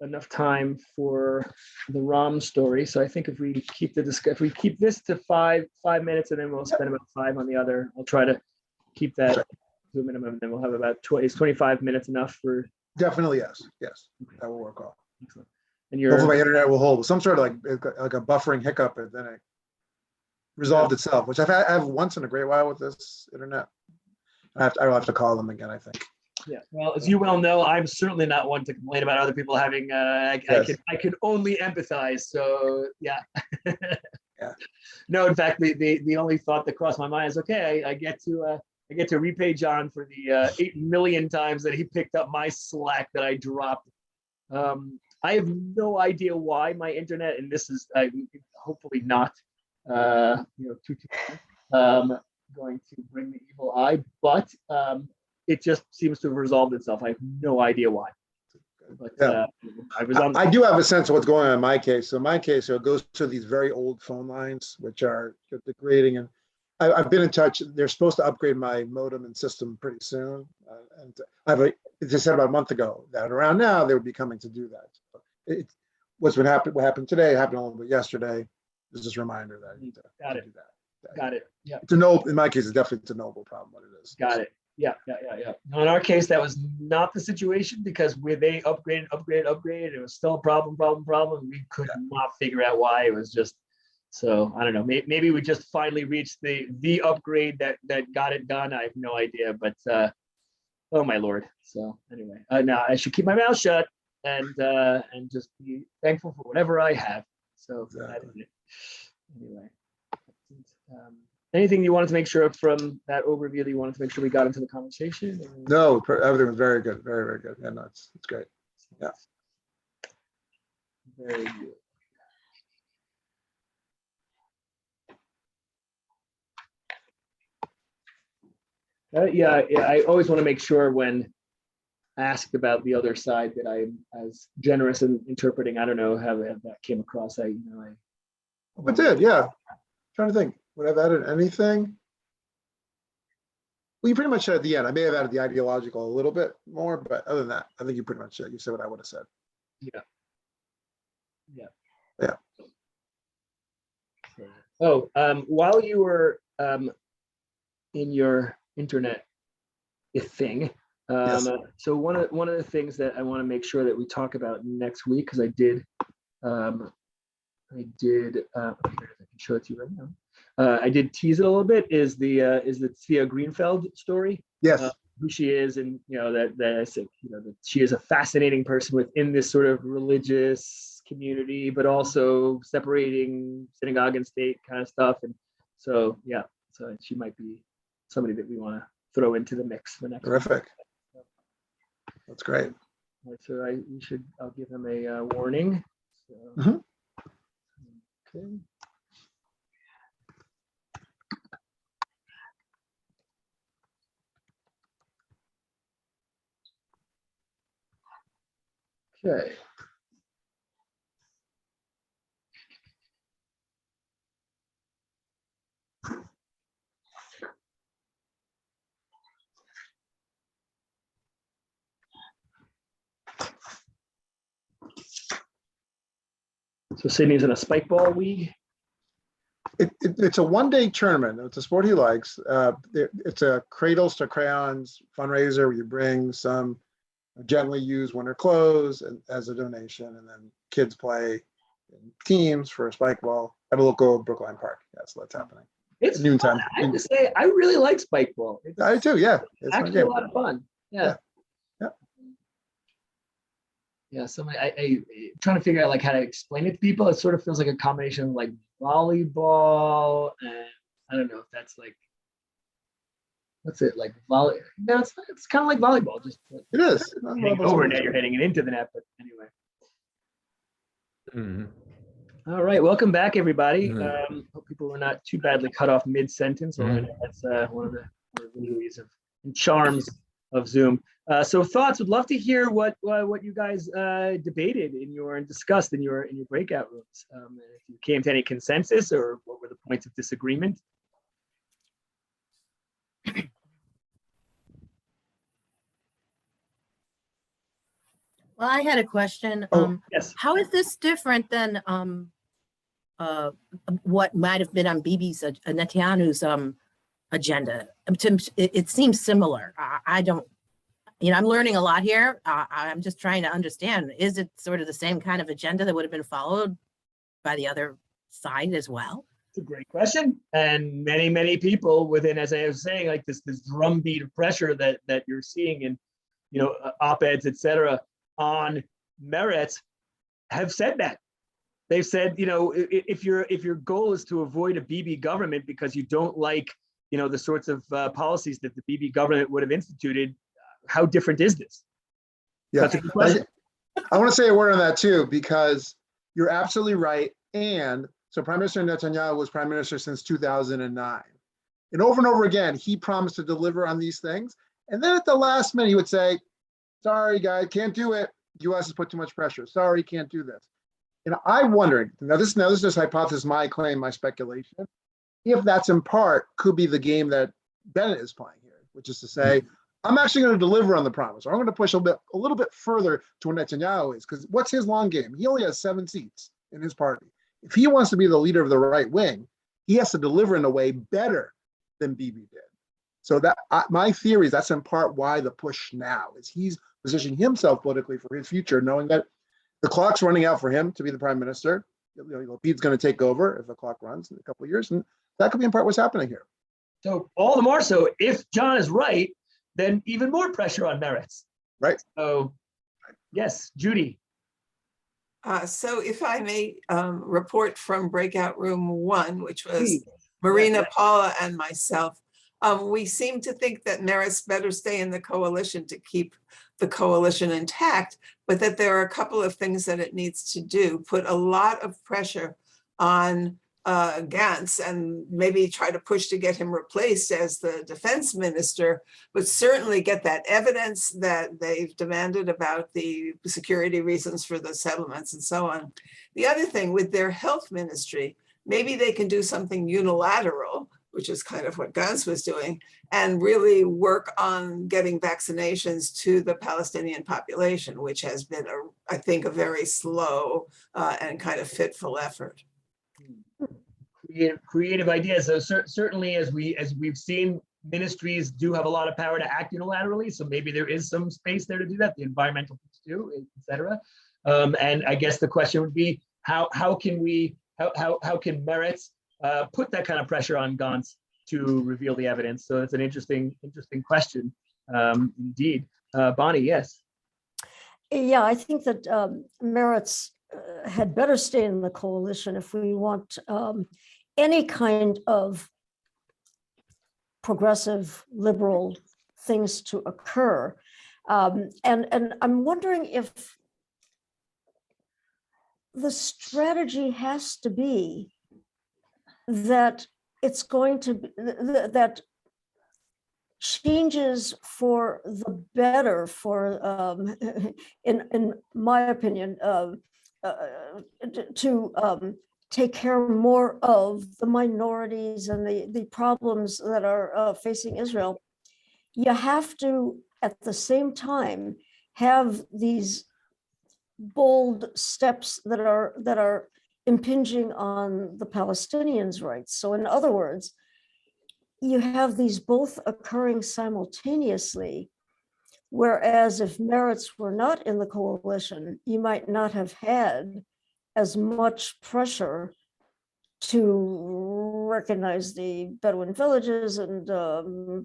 [SPEAKER 1] enough time for the ROM story. So I think if we keep this to five minutes, and then we'll spend about 5 on the other. I'll try to keep that to a minimum, and then we'll have about 25 minutes enough for.
[SPEAKER 5] Definitely, yes. That will work well.
[SPEAKER 1] Excellent. And
[SPEAKER 5] Hopefully my
[SPEAKER 1] you're
[SPEAKER 5] internet will hold. Some sort of like a buffering hiccup, and then it resolved itself, which I have once in a great while with this internet. I will have to call them again, I think.
[SPEAKER 1] Yeah, well, as you well know, I'm certainly not one to complain about other people having. I can only empathize. So yeah.
[SPEAKER 5] Yeah.
[SPEAKER 1] No, in fact, the only thought that crossed my mind is, okay, I get to repay John for the 8 million times that he picked up my Slack that I dropped. I have no idea why my internet, and this is hopefully not too going to bring the evil eye, but it just seems to have resolved itself. I have no idea why. But
[SPEAKER 5] Yeah.
[SPEAKER 1] I was on.
[SPEAKER 5] I do have a sense of what's going on in my case. So in my case, it goes to these very old phone lines, which are degrading. And I've been in touch. They're supposed to upgrade my modem and system pretty soon. And I have they said about a month ago that around now they would be coming to do that. So what happened today happened a little bit yesterday. This is just a reminder that I need to do that.
[SPEAKER 1] Got it. Yeah.
[SPEAKER 5] It's a noble, in my case, it's definitely a noble problem, what it is.
[SPEAKER 1] Got it. Yeah. No, in our case, that was not the situation because they upgraded. It was still a problem. We could not figure out why. It was just, so I don't know. Maybe we just finally reached the upgrade that got it done. I have no idea, but oh my Lord. So anyway, now I should keep my mouth shut and just be thankful for whatever I have. So that is it. Anyway. Anything you wanted to make sure from that overview that you wanted to make sure we got into the conversation?
[SPEAKER 5] No, everything was very good. Very, very good. Yeah, no, it's great. Yeah.
[SPEAKER 1] Very good. Yeah, I always want to make sure when asked about the other side that I'm as generous in interpreting. I don't know how that came across. I
[SPEAKER 5] did, yeah. Trying to think, would I have added anything? Well, you pretty much said at the end. I may have added the ideological a little bit more, but other than that, I think you pretty much said, you said what I would have said.
[SPEAKER 1] Yeah. Oh, while you were in your internet thing,
[SPEAKER 5] Yes.
[SPEAKER 1] so one of the things that I want to make sure that we talk about next week, because I did here, I can show it to you right now. I did tease it a little bit. Is the Thea Greenfeld story?
[SPEAKER 5] Yes.
[SPEAKER 1] Who she is, and that she is a fascinating person within this sort of religious community, but also separating synagogue and state kind of stuff. And so so she might be somebody that we want to throw into the mix for next.
[SPEAKER 5] Terrific. That's great.
[SPEAKER 1] So I'll give them a warning. So,
[SPEAKER 5] Mhm.
[SPEAKER 1] Okay. Okay. So Sydney's in a spike ball league.
[SPEAKER 5] It's a one-day tournament. It's a sport he likes. It's a Cradles to Crayons fundraiser where you bring some gently used winter clothes as a donation, and then kids play in teams for a spike ball at a local Brookline park. Yeah, so that's happening.
[SPEAKER 1] It's
[SPEAKER 5] noontime.
[SPEAKER 1] fun. I have to say, I really like spike ball. It's
[SPEAKER 5] I do, yeah. It's
[SPEAKER 1] actually a lot of fun. Yeah. Yeah, so I trying to figure out like how to explain it to people. It sort of feels like a combination of like volleyball and I don't know if that's like what's it like volley? No, it's kind of like volleyball. Just
[SPEAKER 5] It is.
[SPEAKER 1] hitting over net, you're hitting it into the net. But anyway. All right, welcome back, everybody. Hope people were not too badly cut off mid-sentence. That's one of the beauties of and charms of Zoom. So thoughts, would love to hear what you guys debated and discussed in your breakout rooms. If you came to any consensus or what were the points of disagreement?
[SPEAKER 11] Well, I had a question.
[SPEAKER 1] Yes.
[SPEAKER 11] How is this different than what might have been on Bibi's Netanyahu's agenda? It seems similar. I don't, I'm learning a lot here. I'm just trying to understand. Is it sort of the same kind of agenda that would have been followed by the other side as well?
[SPEAKER 1] It's a great question. And many, many people within, as I was saying, like this drumbeat of pressure that you're seeing in, op-eds, et cetera, on Meretz have said that. They've said, if your goal is to avoid a Bibi government because you don't like, the sorts of policies that the Bibi government would have instituted, how different is this?
[SPEAKER 5] Yeah,
[SPEAKER 1] that's a good question.
[SPEAKER 5] I want to say a word on that too, because you're absolutely right. And so Prime Minister Netanyahu was prime minister since 2009. and over again, he promised to deliver on these things. And then at the last minute, he would say, sorry, guys, can't do it. US has put too much pressure. Sorry, can't do this. And I'm wondering, now this is just hypothesis, my claim, my speculation, if that's in part could be the game that Bennett is playing here, which is to say, I'm actually going to deliver on the promise, or I'm going to push a little bit further to what Netanyahu is, because what's his long game? He only has 7 seats in his party. If he wants to be the leader of the right wing, he has to deliver in a way better than Bibi did. So that my theory is that's in part why the push now is he's positioning himself politically for his future, knowing that the clock's running out for him to be the prime minister. Lapid's going to take over if the clock runs in a couple of years, and that could be in part what's happening here.
[SPEAKER 1] So all the more so, if John is right, then even more pressure on Meretz.
[SPEAKER 5] Right.
[SPEAKER 1] So yes, Judy.
[SPEAKER 9] So if I may report from breakout room 1, which was
[SPEAKER 1] Please.
[SPEAKER 9] Marina,
[SPEAKER 1] Yeah.
[SPEAKER 9] Paula, and myself, we seem to think that Meretz better stay in the coalition to keep the coalition intact, but that there are a couple of things that it needs to do. Put a lot of pressure on Gantz and maybe try to push to get him replaced as the defense minister, but certainly get that evidence that they've demanded about the security reasons for the settlements and so on. The other thing with their health ministry, maybe they can do something unilateral, which is kind of what Gantz was doing, and really work on getting vaccinations to the Palestinian population, which has been, I think, a very slow and kind of fitful effort.
[SPEAKER 1] Creative ideas. So certainly, as we've seen, ministries do have a lot of power to act unilaterally. So maybe there is some space there to do that. The environmental things do, etc. And I guess the question would be, how can Meretz put that kind of pressure on Gantz to reveal the evidence? So it's an interesting question, indeed. Bonnie, yes.
[SPEAKER 2] Yeah, I think that Meretz had better stay in the coalition if we want any kind of progressive liberal things to occur. And I'm wondering if the strategy has to be that it's going to be that changes for the better for in my opinion to take care more of the minorities and the problems that are facing Israel. You have to at the same time have these bold steps that are impinging on the Palestinians' rights. So in other words, you have these both occurring simultaneously, whereas if Meretz were not in the coalition, you might not have had as much pressure to recognize the Bedouin villages and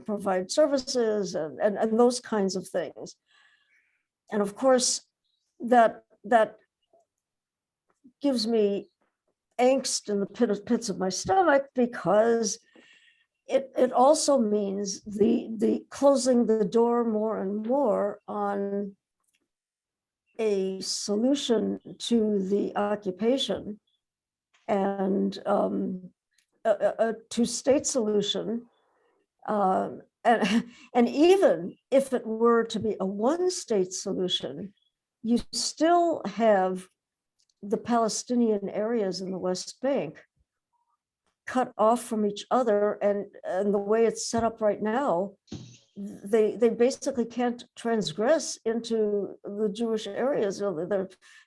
[SPEAKER 2] provide services and those kinds of things. And of course, that gives me angst in the pits of my stomach, because it also means the closing the door more and more on a solution to the occupation and a two-state solution. And even if it were to be a one-state solution, you still have the Palestinian areas in the West Bank cut off from each other, and the way it's set up right now, they basically can't transgress into the Jewish areas.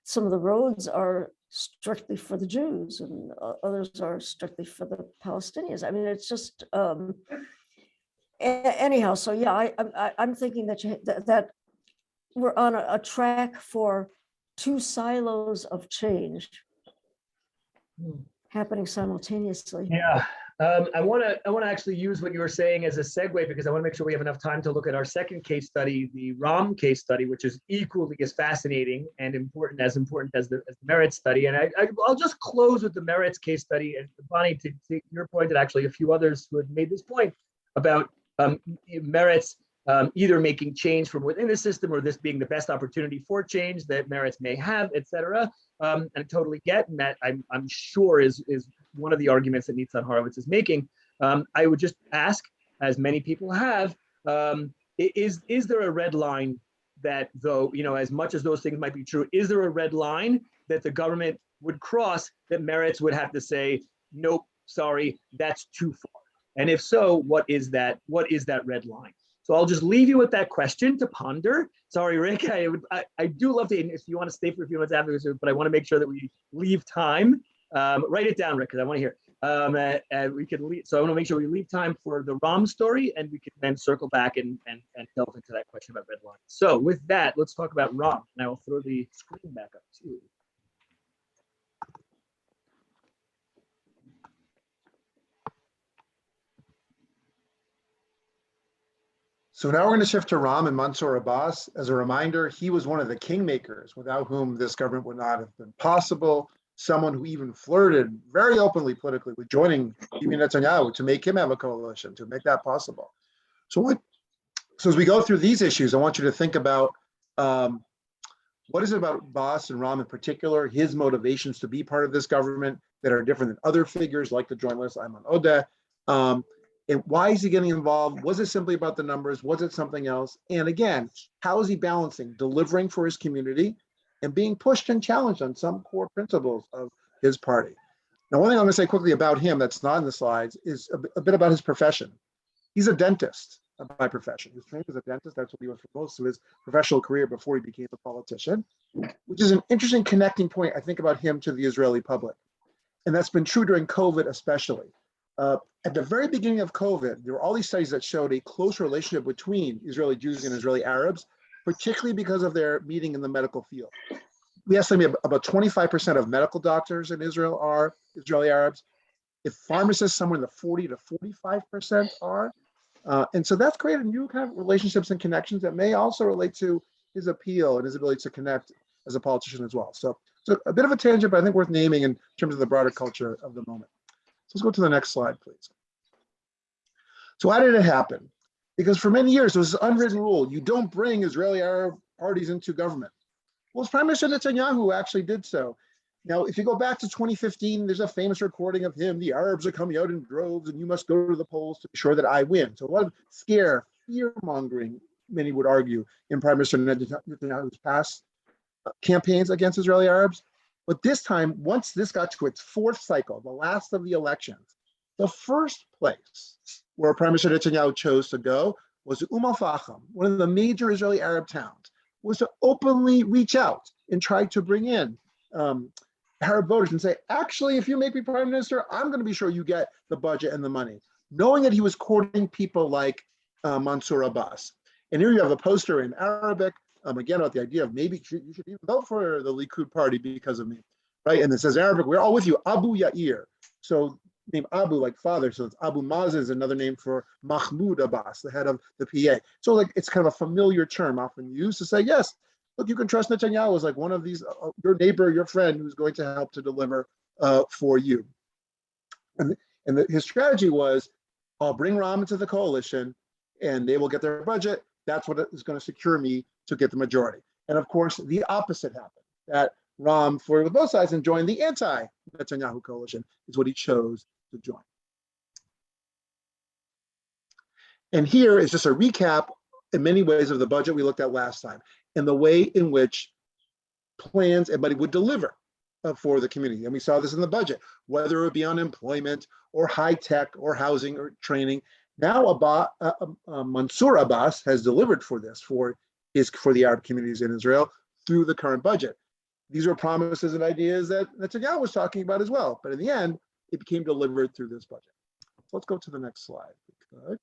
[SPEAKER 2] Some of the roads are strictly for the Jews, and others are strictly for the Palestinians. I mean, it's just anyhow. So yeah, I'm thinking that we're on a track for two silos of change happening simultaneously.
[SPEAKER 1] Yeah, I want to actually use what you were saying as a segue, because I want to make sure we have enough time to look at our second case study, the Ram case study, which is equally as fascinating and important as the Meretz study. And I'll just close with the Meretz case study. And Bonnie, to your point, and actually a few others who had made this point about Meretz either making change from within the system, or this being the best opportunity for change that Meretz may have, et cetera. And I totally get, and that I'm sure is one of the arguments that Nitzan Horowitz is making. I would just ask, as many people have, is there a red line that, though, as much as those things might be true, is there a red line that the government would cross that Meretz would have to say, nope, sorry, that's too far? And if so, what is that red line? So I'll just leave you with that question to ponder. Sorry, Rick, I do love to, if you want to stay for a few minutes afterwards, but I want to make sure that we leave time. Write it down, Rick, because I want to hear. And we can leave, so I want to make sure we leave time for the Ram story, and we can then circle back and delve into that question about red line. So with that, let's talk about Ram, and I will throw the screen back up too.
[SPEAKER 5] So now we're going to shift to Ram and Mansour Abbas. As a reminder, he was one of the kingmakers without whom this government would not have been possible. Someone who even flirted very openly politically with joining Bibi Netanyahu to make him have a coalition, to make that possible. So as we go through these issues, I want you to think about what is it about Abbas and Ram in particular, his motivations to be part of this government that are different than other figures like the journalist Ayman Odeh. And why is he getting involved? Was it simply about the numbers? Was it something else? And again, how is he balancing delivering for his community and being pushed and challenged on some core principles of his party? Now, one thing I'm going to say quickly about him that's not in the slides is a bit about his profession. He's a dentist by profession. He was trained as a dentist. That's what he was for most of his professional career before he became a politician, which is an interesting connecting point, I think, about him to the Israeli public. And that's been true during COVID especially. At the very beginning of COVID, there were all these studies that showed a close relationship between Israeli Jews and Israeli Arabs, particularly because of their meeting in the medical field. We estimate about 25% of medical doctors in Israel are Israeli Arabs. If pharmacists, somewhere in the 40 to 45% are. And so that's created new kind of relationships and connections that may also relate to his appeal and his ability to connect as a politician as well. So a bit of a tangent, but I think worth naming in terms of the broader culture of the moment. Let's go to the next slide, please. So how did it happen? Because for many years, there was this unwritten rule: you don't bring Israeli Arab parties into government. Well, it's Prime Minister Netanyahu who actually did so. Now, if you go back to 2015, there's a famous recording of him: the Arabs are coming out in droves and you must go to the polls to be sure that I win. So a lot of fear-mongering, many would argue, in Prime Minister Netanyahu's past campaigns against Israeli Arabs. But this time, once this got to its fourth cycle, the last of the elections, the first place where Prime Minister Netanyahu chose to go was to Al-Fahim, one of the major Israeli Arab towns, was to openly reach out and try to bring in Arab voters and say, actually, if you make me prime minister, I'm going to be sure you get the budget and the money, knowing that he was courting people like Mansour Abbas. And here you have a poster in Arabic, again, about the idea of maybe you should even vote for the Likud party because of me, right? And it says Arabic, we're all with you, Abu Yair. So name Abu, like father, so it's Abu Mazen is another name for Mahmoud Abbas, the head of the PA. So like it's kind of a familiar term often used to say, yes, look, you can trust Netanyahu as like one of these, your neighbor, your friend who's going to help to deliver for you. And his strategy was, I'll bring Ram into the coalition and they will get their budget. That's what is going to secure me to get the majority. And of course, the opposite happened, that Ram flirted with both sides and joined the anti-Netanyahu coalition, is what he chose to join. And here is just a recap in many ways of the budget we looked at last time and the way in which plans and money would deliver for the community. And we saw this in the budget, whether it would be unemployment or high tech or housing or training. Now Mansour Abbas has delivered for this, for the Arab communities in Israel through the current budget. These are promises and ideas that Netanyahu was talking about as well. But in the end, it became delivered through this budget. So let's go to the next slide. Good.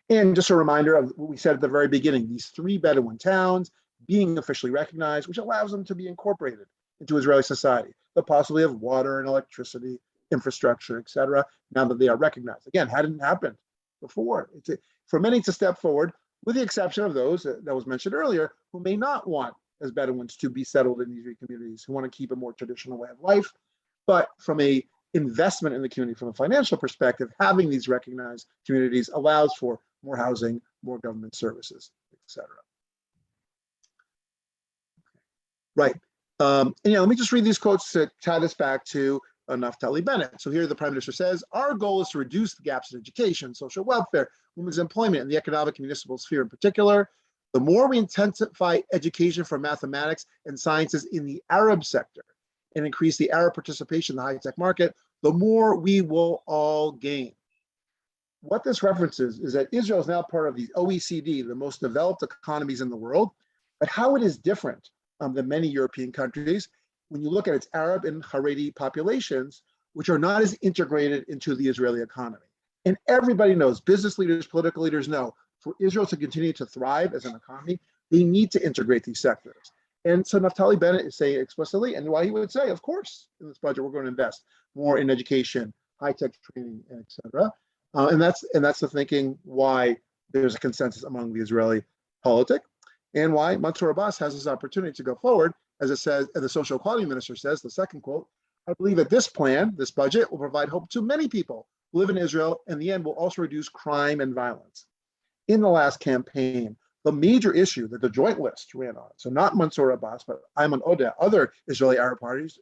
[SPEAKER 5] And just a reminder of what we said at the very beginning, these 3 Bedouin towns being officially recognized, which allows them to be incorporated into Israeli society. The possibility of water and electricity, infrastructure, et cetera, now that they are recognized. Again, hadn't happened before. For many, it's a step forward, with the exception of those that was mentioned earlier, who may not want as Bedouins to be settled in these communities, who want to keep a more traditional way of life. But from a investment in the community, from a financial perspective, having these recognized communities allows for more housing, more government services, et cetera. Right. And let me just read these quotes to tie this back to Naftali Bennett. So here the Prime Minister says, our goal is to reduce the gaps in education, social welfare, women's employment, and the economic and municipal sphere in particular. The more we intensify education for mathematics and sciences in the Arab sector and increase the Arab participation in the high-tech market, the more we will all gain. What this references is that Israel is now part of the OECD, the most developed economies in the world, but how it is different than many European countries when you look at its Arab and Haredi populations, which are not as integrated into the Israeli economy. And everybody knows, business leaders, political leaders know, for Israel to continue to thrive as an economy, they need to integrate these sectors. And so Naftali Bennett is saying explicitly, and why he would say, of course, in this budget, we're going to invest more in education, high-tech training, and et cetera. And that's the thinking why there's a consensus among the Israeli politic, and why Mansour Abbas has this opportunity to go forward. As it says, as the social equality minister says, the second quote, I believe that this plan, this budget, will provide hope to many people who live in Israel, and in the end will also reduce crime and violence. In the last campaign, the major issue that the joint list ran on, so not Mansour Abbas, but Ayman Odeh, other Israeli Arab parties,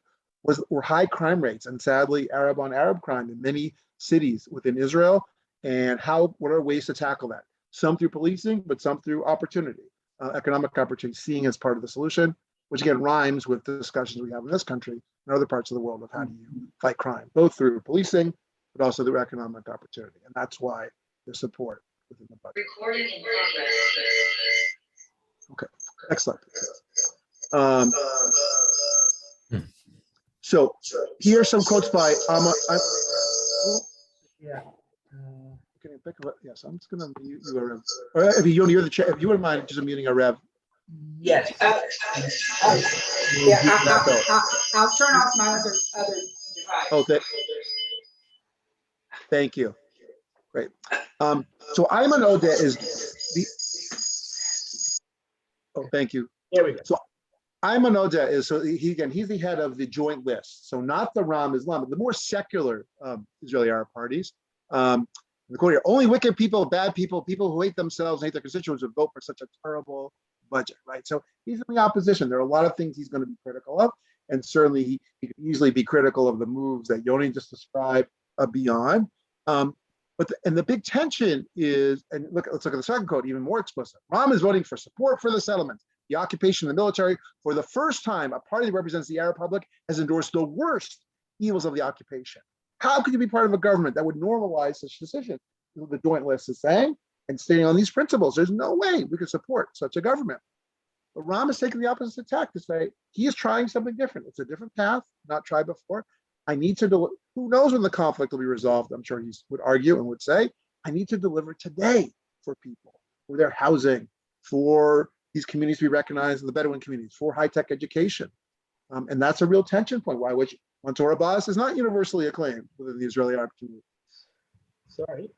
[SPEAKER 5] were high crime rates, and sadly, Arab on Arab crime in many cities within Israel. And what are ways to tackle that? Some through policing, but some through opportunity, economic opportunity, seeing as part of the solution, which again rhymes with the discussions we have in this country and other parts of the world of how do you fight crime, both through policing, but also through economic opportunity. And that's why there's support within the budget.
[SPEAKER 12] Recording in progress.
[SPEAKER 5] Okay, excellent. So here are some quotes by yes, I'm just going to mute you, Arev. Or if you're the chair, if you wouldn't mind just muting Arev.
[SPEAKER 12] Yes. I'll turn off my other device.
[SPEAKER 5] Okay. Thank you. Great. So Ayman Odeh is the. Oh, thank you.
[SPEAKER 1] There we go.
[SPEAKER 5] So Ayman Odeh is, so he's the head of the joint list. So not the Ram Islam, but the more secular Israeli Arab parties. The quote here, only wicked people, bad people, people who hate themselves and hate their constituents would vote for such a terrible budget, right? So he's in the opposition. There are a lot of things he's going to be critical of, and certainly he could easily be critical of the moves that Yoni just described beyond. But the big tension is, and let's look at the second quote, even more explicit. Ram is voting for support for the settlements, the occupation of the military. For the first time, a party that represents the Arab public has endorsed the worst evils of the occupation. How could you be part of a government that would normalize such decisions? The joint list is saying, and stating on these principles, there's no way we could support such a government. But Ram is taking the opposite tack to say he is trying something different. It's a different path, not tried before. I need to deliver. Who knows when the conflict will be resolved? I'm sure he would argue and would say, I need to deliver today for people, for their housing, for these communities to be recognized in the Bedouin communities, for high-tech education. And that's a real tension point, why which Mansour Abbas is not universally acclaimed within the Israeli Arab community.
[SPEAKER 1] Sorry.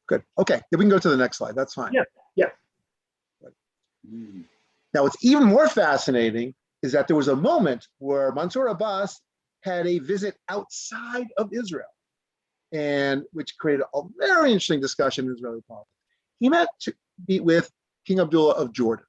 [SPEAKER 5] Good. Okay, then we can go to the next slide. That's fine.
[SPEAKER 1] Yeah.
[SPEAKER 5] Now, what's even more fascinating is that there was a moment where Mansour Abbas had a visit outside of Israel, and which created a very interesting discussion in Israeli politics. He met to meet with King Abdullah of Jordan.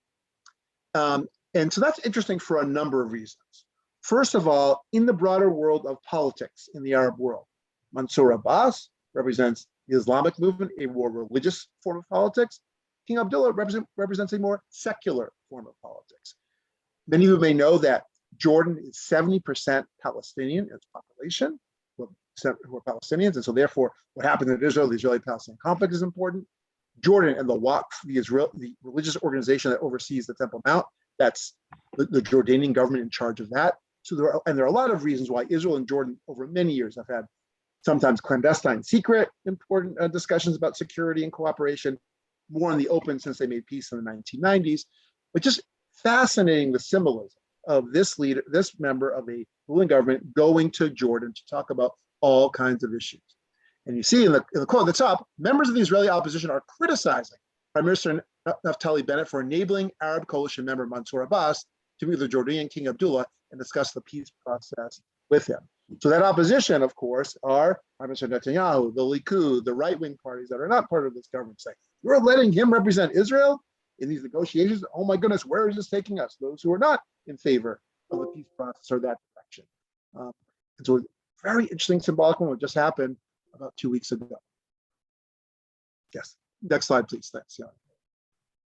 [SPEAKER 5] And so that's interesting for a number of reasons. First of all, in the broader world of politics in the Arab world, Mansour Abbas represents the Islamic movement, a more religious form of politics. King Abdullah represents a more secular form of politics. Many of you may know that Jordan is 70% Palestinian in its population, who are Palestinians, and so therefore what happened in Israel, the Israeli-Palestinian conflict is important. Jordan and the Waqf, the religious organization that oversees the Temple Mount, that's the Jordanian government in charge of that. So there are a lot of reasons why Israel and Jordan over many years have had sometimes clandestine, secret, important discussions about security and cooperation, more in the open since they made peace in the 1990s. But just fascinating the symbolism of this leader, this member of a ruling government going to Jordan to talk about all kinds of issues. And you see in the quote at the top, members of the Israeli opposition are criticizing Prime Minister Naftali Bennett for enabling Arab coalition member Mansour Abbas to meet with the Jordanian King Abdullah and discuss the peace process with him. So that opposition, of course, are Prime Minister Netanyahu, the Likud, the right-wing parties that are not part of this government saying, you're letting him represent Israel in these negotiations? Oh my goodness, where is this taking us? Those who are not in favor of the peace process or that direction. It's a very interesting symbolic moment just happened about 2 weeks ago. Yes, next slide, please. Thanks. Yeah.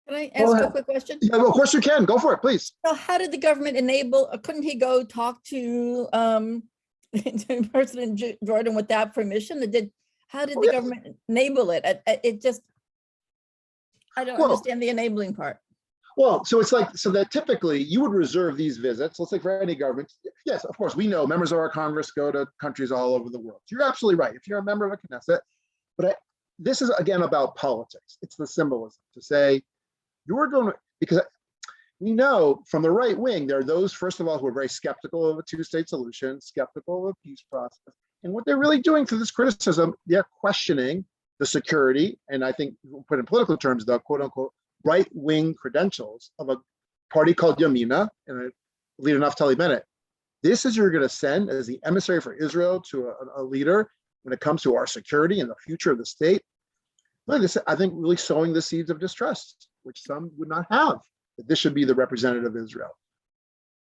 [SPEAKER 10] Can I
[SPEAKER 5] Go
[SPEAKER 10] ask a
[SPEAKER 5] ahead.
[SPEAKER 10] quick question?
[SPEAKER 5] Yeah, well, of course you can. Go for it, please.
[SPEAKER 10] So how did the government enable, couldn't he go talk to to President Jordan without permission? How did
[SPEAKER 5] Oh,
[SPEAKER 10] the
[SPEAKER 5] yeah.
[SPEAKER 10] government enable it? It just, I don't
[SPEAKER 5] Well,
[SPEAKER 10] understand the enabling part.
[SPEAKER 5] Well, so it's like, so that typically you would reserve these visits. Let's say for any government. Yes, of course, we know members of our Congress go to countries all over the world. You're absolutely right. If you're a member of a Knesset, but this is again about politics. It's the symbolism to say you're going to, because we know from the right wing, there are those, first of all, who are very skeptical of a two-state solution, skeptical of a peace process. And what they're really doing through this criticism, they're questioning the security, and I think, put in political terms, the quote unquote, right-wing credentials of a party called Yamina and a leader Naftali Bennett. This is you're going to send as the emissary for Israel to a leader when it comes to our security and the future of the state. Look, this, I think, really sowing the seeds of distrust, which some would not have, that this should be the representative of Israel.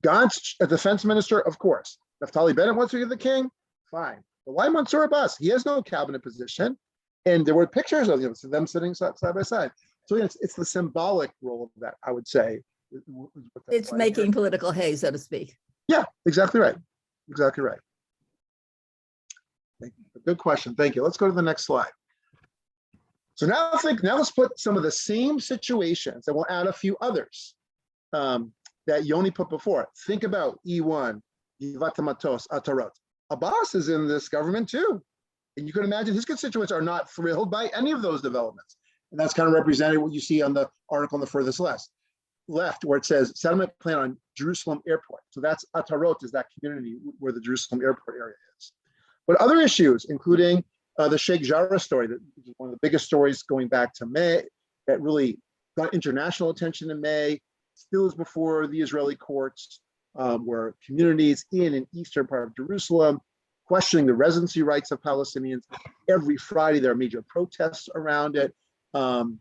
[SPEAKER 5] Gantz, a defense minister, of course. Naftali Bennett wants to be the king, fine. But why Mansour Abbas? He has no cabinet position. And there were pictures of them sitting side by side. So it's the symbolic role of that, I would say.
[SPEAKER 10] It's making political hay, so to speak.
[SPEAKER 5] Yeah, exactly right. Exactly right. Good question. Thank you. Let's go to the next slide. So now let's put some of the same situations, and we'll add a few others that Yoni put before. Think about E1, Givat Hamatos, Atarot. Abbas is in this government too. And you can imagine his constituents are not thrilled by any of those developments. And that's kind of represented what you see on the article on the furthest left, where it says settlement plan on Jerusalem airport. So that's Atarot, is that community where the Jerusalem airport area is. But other issues, including the Sheikh Jarrah story, that is one of the biggest stories going back to May, that really got international attention in May, still is before the Israeli courts, where communities in and eastern part of Jerusalem questioning the residency rights of Palestinians. Every Friday, there are major protests around it. And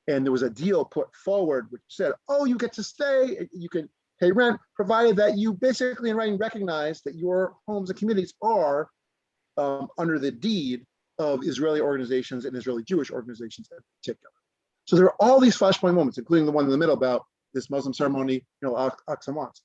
[SPEAKER 5] there was a deal put forward which said, oh, you get to stay, you can pay rent, provided that you basically in writing recognize that your homes and communities are under the deed of Israeli organizations and Israeli Jewish organizations in particular. So there are all these flashpoint moments, including the one in the middle about this Muslim ceremony, Aqsa Mosque.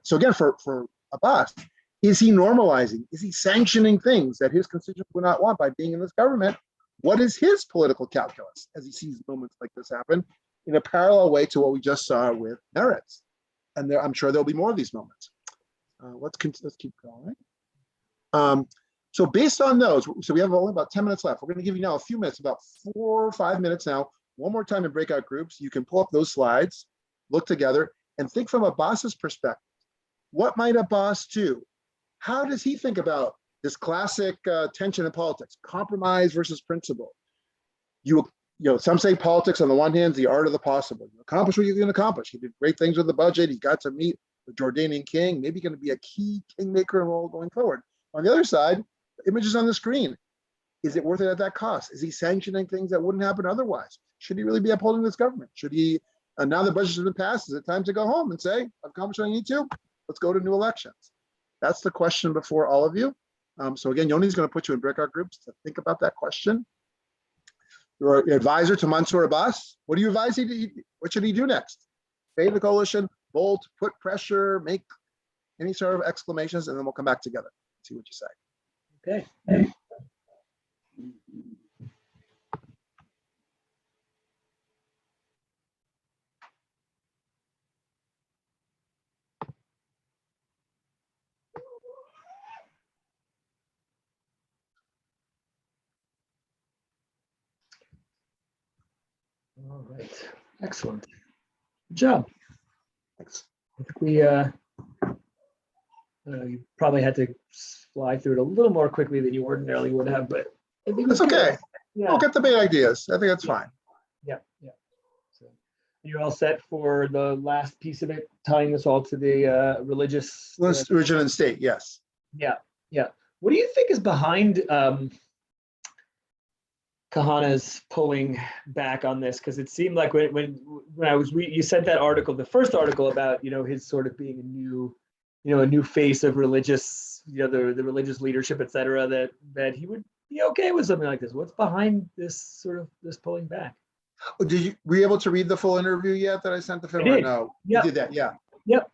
[SPEAKER 5] So again, for Abbas, is he normalizing? Is he sanctioning things that his constituents would not want by being in this government? What is his political calculus as he sees moments like this happen in a parallel way to what we just saw with Meretz? And I'm sure there'll be more of these moments. Let's keep going. So based on those, so we have only about 10 minutes left. We're going to give you now a few minutes, about 4 or 5 minutes now. One more time in breakout groups. You can pull up those slides, look together, and think from Abbas's perspective. What might Abbas do? How does he think about this classic tension in politics, compromise versus principle? Some say politics on the one hand is the art of the possible. You accomplish what you can accomplish. He did great things with the budget. He got to meet the Jordanian king, maybe going to be a key kingmaker role going forward. On the other side, images on the screen. Is it worth it at that cost? Is he sanctioning things that wouldn't happen otherwise? Should he really be upholding this government? Should he, now the budget has been passed, is it time to go home and say, I've accomplished what I need to? Let's go to new elections. That's the question before all of you. So again, Yoni's going to put you in breakout groups to think about that question. Your advisor to Mansour Abbas, what do you advise what should he do next? Fade the coalition, bolt, put pressure, make any sort of exclamations, and then we'll come back together and see what you say.
[SPEAKER 1] Okay. All right, excellent. Good job. Thanks. I think we you probably had to fly through it a little more quickly than you ordinarily would have, but I think
[SPEAKER 5] It's okay.
[SPEAKER 1] Yeah.
[SPEAKER 5] We'll get the big ideas. I think that's fine.
[SPEAKER 1] Yeah. So you're all set for the last piece of it, tying this all to the religious
[SPEAKER 5] Religion and state, yes.
[SPEAKER 1] Yeah. What do you think is behind Kahana's pulling back on this? Because it seemed like when I was you said that article, the first article about his sort of being a new face of religious the religious leadership, et cetera, that he would be okay with something like this. What's behind this this pulling back?
[SPEAKER 5] Oh, were you able to read the full interview yet that I sent to Phil?
[SPEAKER 1] I
[SPEAKER 5] Or
[SPEAKER 1] did.
[SPEAKER 5] no,
[SPEAKER 1] Yep.
[SPEAKER 5] you did that, yeah.
[SPEAKER 1] Yep.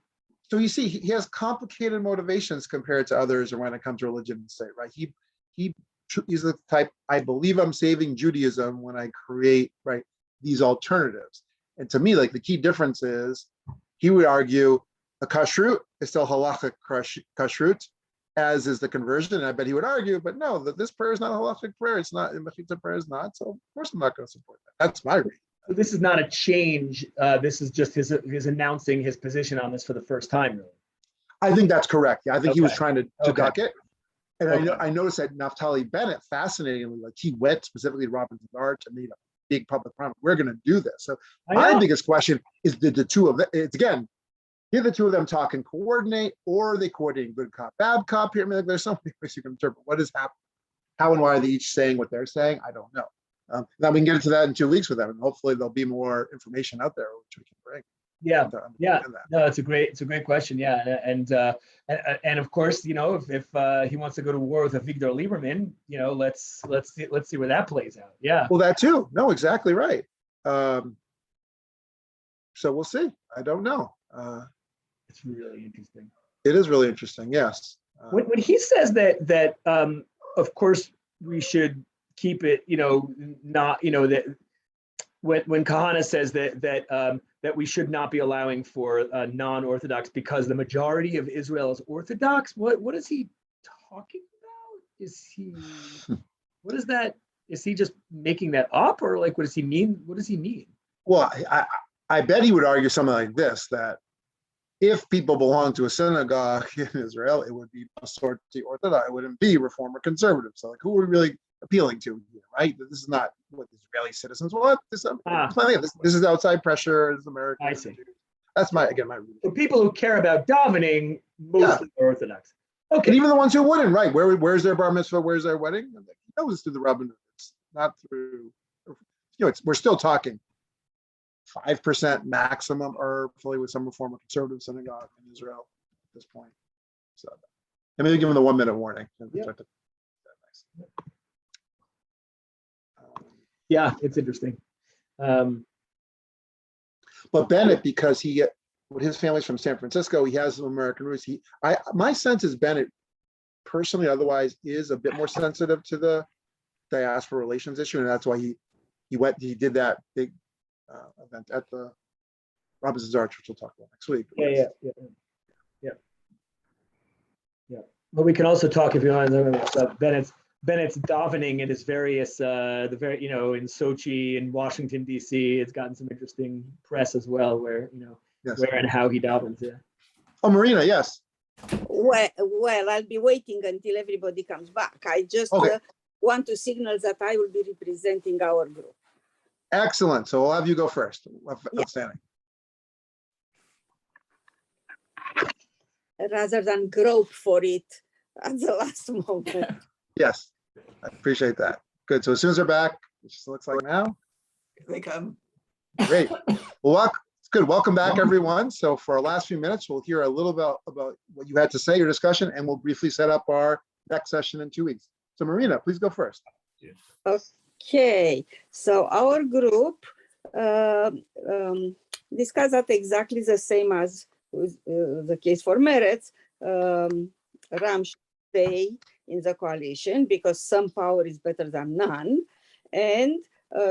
[SPEAKER 5] So you see, he has complicated motivations compared to others, or when it comes to religion and state, right? He's the type, I believe I'm saving Judaism when I create, right, these alternatives. And to me, like, the key difference is, he would argue a kashrut is still halachic kashrut, as is the conversion. And I bet he would argue, but no, that this prayer is not a halachic prayer. It's not, mechitza prayer is not. So of course I'm not going to support that. That's my reading.
[SPEAKER 1] So this is not a change. This is just his announcing his position on this for the first time, really.
[SPEAKER 5] I think that's correct. Yeah, I think he was
[SPEAKER 1] Okay.
[SPEAKER 5] trying to
[SPEAKER 1] Okay.
[SPEAKER 5] duck it. And
[SPEAKER 1] Okay.
[SPEAKER 5] I noticed that Naftali Bennett, fascinatingly, like, he went specifically to Robinson's Arch and made a big public promise. We're going to do this. So my
[SPEAKER 1] know.
[SPEAKER 5] biggest question is, did the two of them, it's again, did the two of them talk and coordinate, or are they coordinating good cop, bad cop here? I mean, like, there's so many ways you can interpret what is happening. How and why are they each saying what they're saying? I don't know. Now we can get into that in 2 weeks with them, and hopefully there'll be more information out there which we can bring.
[SPEAKER 1] Yeah,
[SPEAKER 5] to
[SPEAKER 1] yeah.
[SPEAKER 5] understand that.
[SPEAKER 1] No, it's a great question. Yeah, and of course, you know, if he wants to go to war with Avigdor Lieberman, you know, let's see where that plays out. Yeah.
[SPEAKER 5] Well, that too. No, exactly right. So we'll see. I don't know.
[SPEAKER 1] It's really interesting.
[SPEAKER 5] It is really interesting. Yes.
[SPEAKER 1] When he says that of course we should keep it, you know, not, you know, that when Kahana says that we should not be allowing for non-Orthodox because the majority of Israel is Orthodox, what is he talking about? What is that? Is he just making that up, or like, what does he mean? What does he mean?
[SPEAKER 5] Well, I bet he would argue something like this, that if people belong to a synagogue in Israel, it would be Masorti Orthodox. It wouldn't be Reform or Conservative. So, like, who are we really appealing to here, right? This is not what Israeli citizens want. This is outside pressure. This is American.
[SPEAKER 1] I see.
[SPEAKER 5] That's my reading.
[SPEAKER 1] So people who care about davening mostly are Orthodox. Okay.
[SPEAKER 5] And even the ones who wouldn't, right? Where's their bar mitzvah? Where's their wedding? He knows through the rabbinate. It's not through, you know, we're still talking 5% maximum, or fully with some Reform or Conservative synagogue in Israel at this point. So, and maybe give them the 1 minute warning.
[SPEAKER 1] Yep. Yeah, it's interesting.
[SPEAKER 5] But Bennett, because his family's from San Francisco, he has some American roots. My sense is Bennett, personally, otherwise, is a bit more sensitive to the diaspora relations issue, and that's why he did that big event at the Robinson's Arch, which we'll talk about next week.
[SPEAKER 1] Yeah. But we can also talk, if you want, about Bennett's davening in his various, in Sochi and Washington, D.C. It's gotten some interesting press as well, where, you know,
[SPEAKER 5] Yes.
[SPEAKER 1] where and how he davens. Yeah.
[SPEAKER 5] Oh, Marina, yes.
[SPEAKER 6] Well, I'll be waiting until everybody comes back. I just
[SPEAKER 5] Okay.
[SPEAKER 6] want to signal that I will be representing our group.
[SPEAKER 5] Excellent. So I'll have you go first. Outstanding.
[SPEAKER 6] Rather than grope for it at the last moment.
[SPEAKER 5] Yes, I appreciate that. Good. So as soon as they're back, which it looks like now,
[SPEAKER 9] They come.
[SPEAKER 5] great. Well, it's good. Welcome back, everyone. So for our last few minutes, we'll hear a little about what you had to say, your discussion, and we'll briefly set up our next session in 2 weeks. So Marina, please go first.
[SPEAKER 6] Okay, so our group discussed that exactly the same as the case for Meretz. Ram should stay in the coalition because some power is better than none, and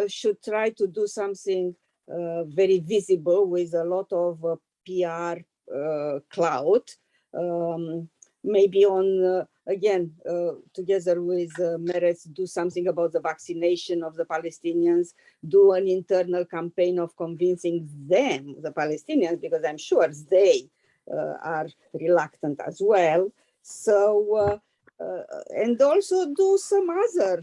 [SPEAKER 6] should try to do something very visible with a lot of PR clout. Maybe on, again, together with Meretz, do something about the vaccination of the Palestinians, do an internal campaign of convincing them, the Palestinians, because I'm sure they are reluctant as well. So, and also do some other,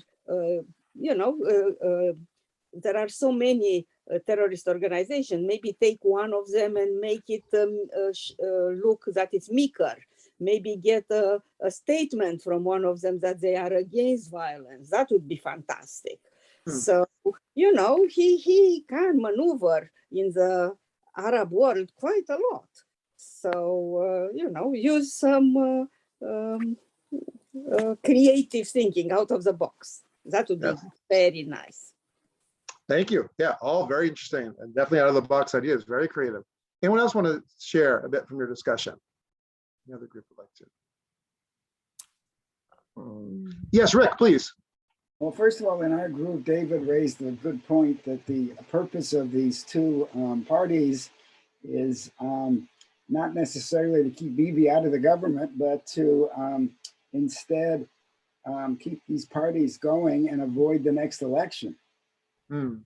[SPEAKER 6] there are so many terrorist organizations, maybe take one of them and make it look that it's meeker. Maybe get a statement from one of them that they are against violence. That would be fantastic. So, he can maneuver in the Arab world quite a lot. So, use some creative thinking out of the box. That would be
[SPEAKER 5] Yes.
[SPEAKER 6] very nice.
[SPEAKER 5] Thank you. Yeah, all very interesting and definitely out of the box ideas, very creative. Anyone else want to share a bit from your discussion? The other group would like to. Yes, Rick, please.
[SPEAKER 13] Well, first of all, in our group, David raised a good point that the purpose of these two parties is not necessarily to keep Bibi out of the government, but to instead keep these parties going and avoid the next election.
[SPEAKER 5] Hmm.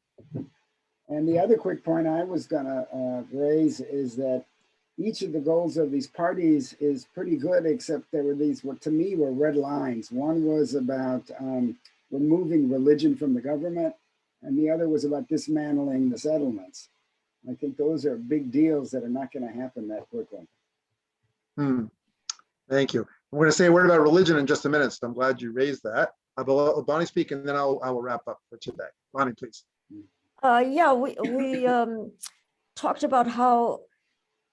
[SPEAKER 13] And the other quick point I was going to raise is that each of the goals of these parties is pretty good, except there were these, what to me were red lines. One was about removing religion from the government, and the other was about dismantling the settlements. I think those are big deals that are not going to happen that quickly.
[SPEAKER 5] Hmm. Thank you. I'm going to say a word about religion in just a minute, so I'm glad you raised that. I'll let Bonnie speak, and then I will wrap up for today. Bonnie, please.
[SPEAKER 2] Yeah, we talked about how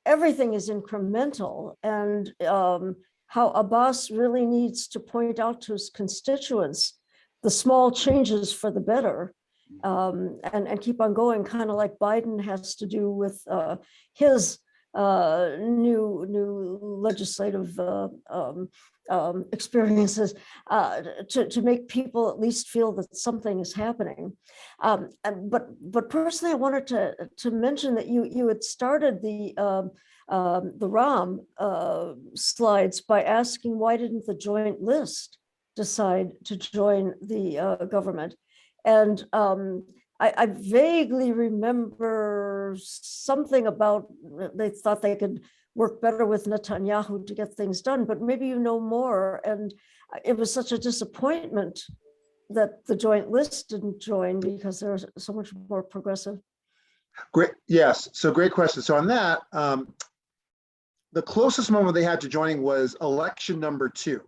[SPEAKER 2] everything is incremental and how Abbas really needs to point out to his constituents the small changes for the better, and keep on going, kind of like Biden has to do with his new legislative experiences to make people at least feel that something is happening. But personally, I wanted to mention that you had started the RAM slides by asking why didn't the joint list decide to join the government, and I vaguely remember something about they thought they could work better with Netanyahu to get things done, but maybe you know more. And it was such a disappointment that the joint list didn't join because they're so much more progressive.
[SPEAKER 5] Great. Yes. So great question. So on that, the closest moment they had to joining was election number 2,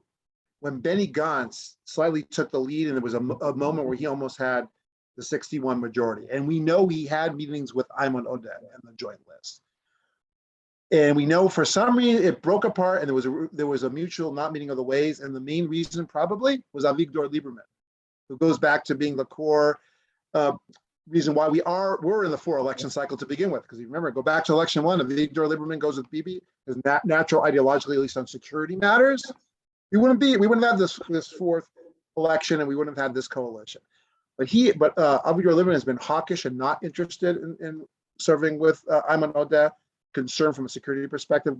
[SPEAKER 5] when Benny Gantz slightly took the lead, and there was a moment where he almost had the 61 majority. And we know he had meetings with Ayman Odeh and the joint list. And we know for some reason it broke apart, and there was a mutual not meeting of the ways. And the main reason probably was Avigdor Lieberman, who goes back to being the core reason why we're in the 4 election cycle to begin with. Because you remember, go back to election 1, Avigdor Lieberman goes with Bibi, is natural ideologically, at least on security matters. We wouldn't have had this 4th election, and we wouldn't have had this coalition. But Avigdor Lieberman has been hawkish and not interested in serving with Ayman Odeh, concerned from a security perspective.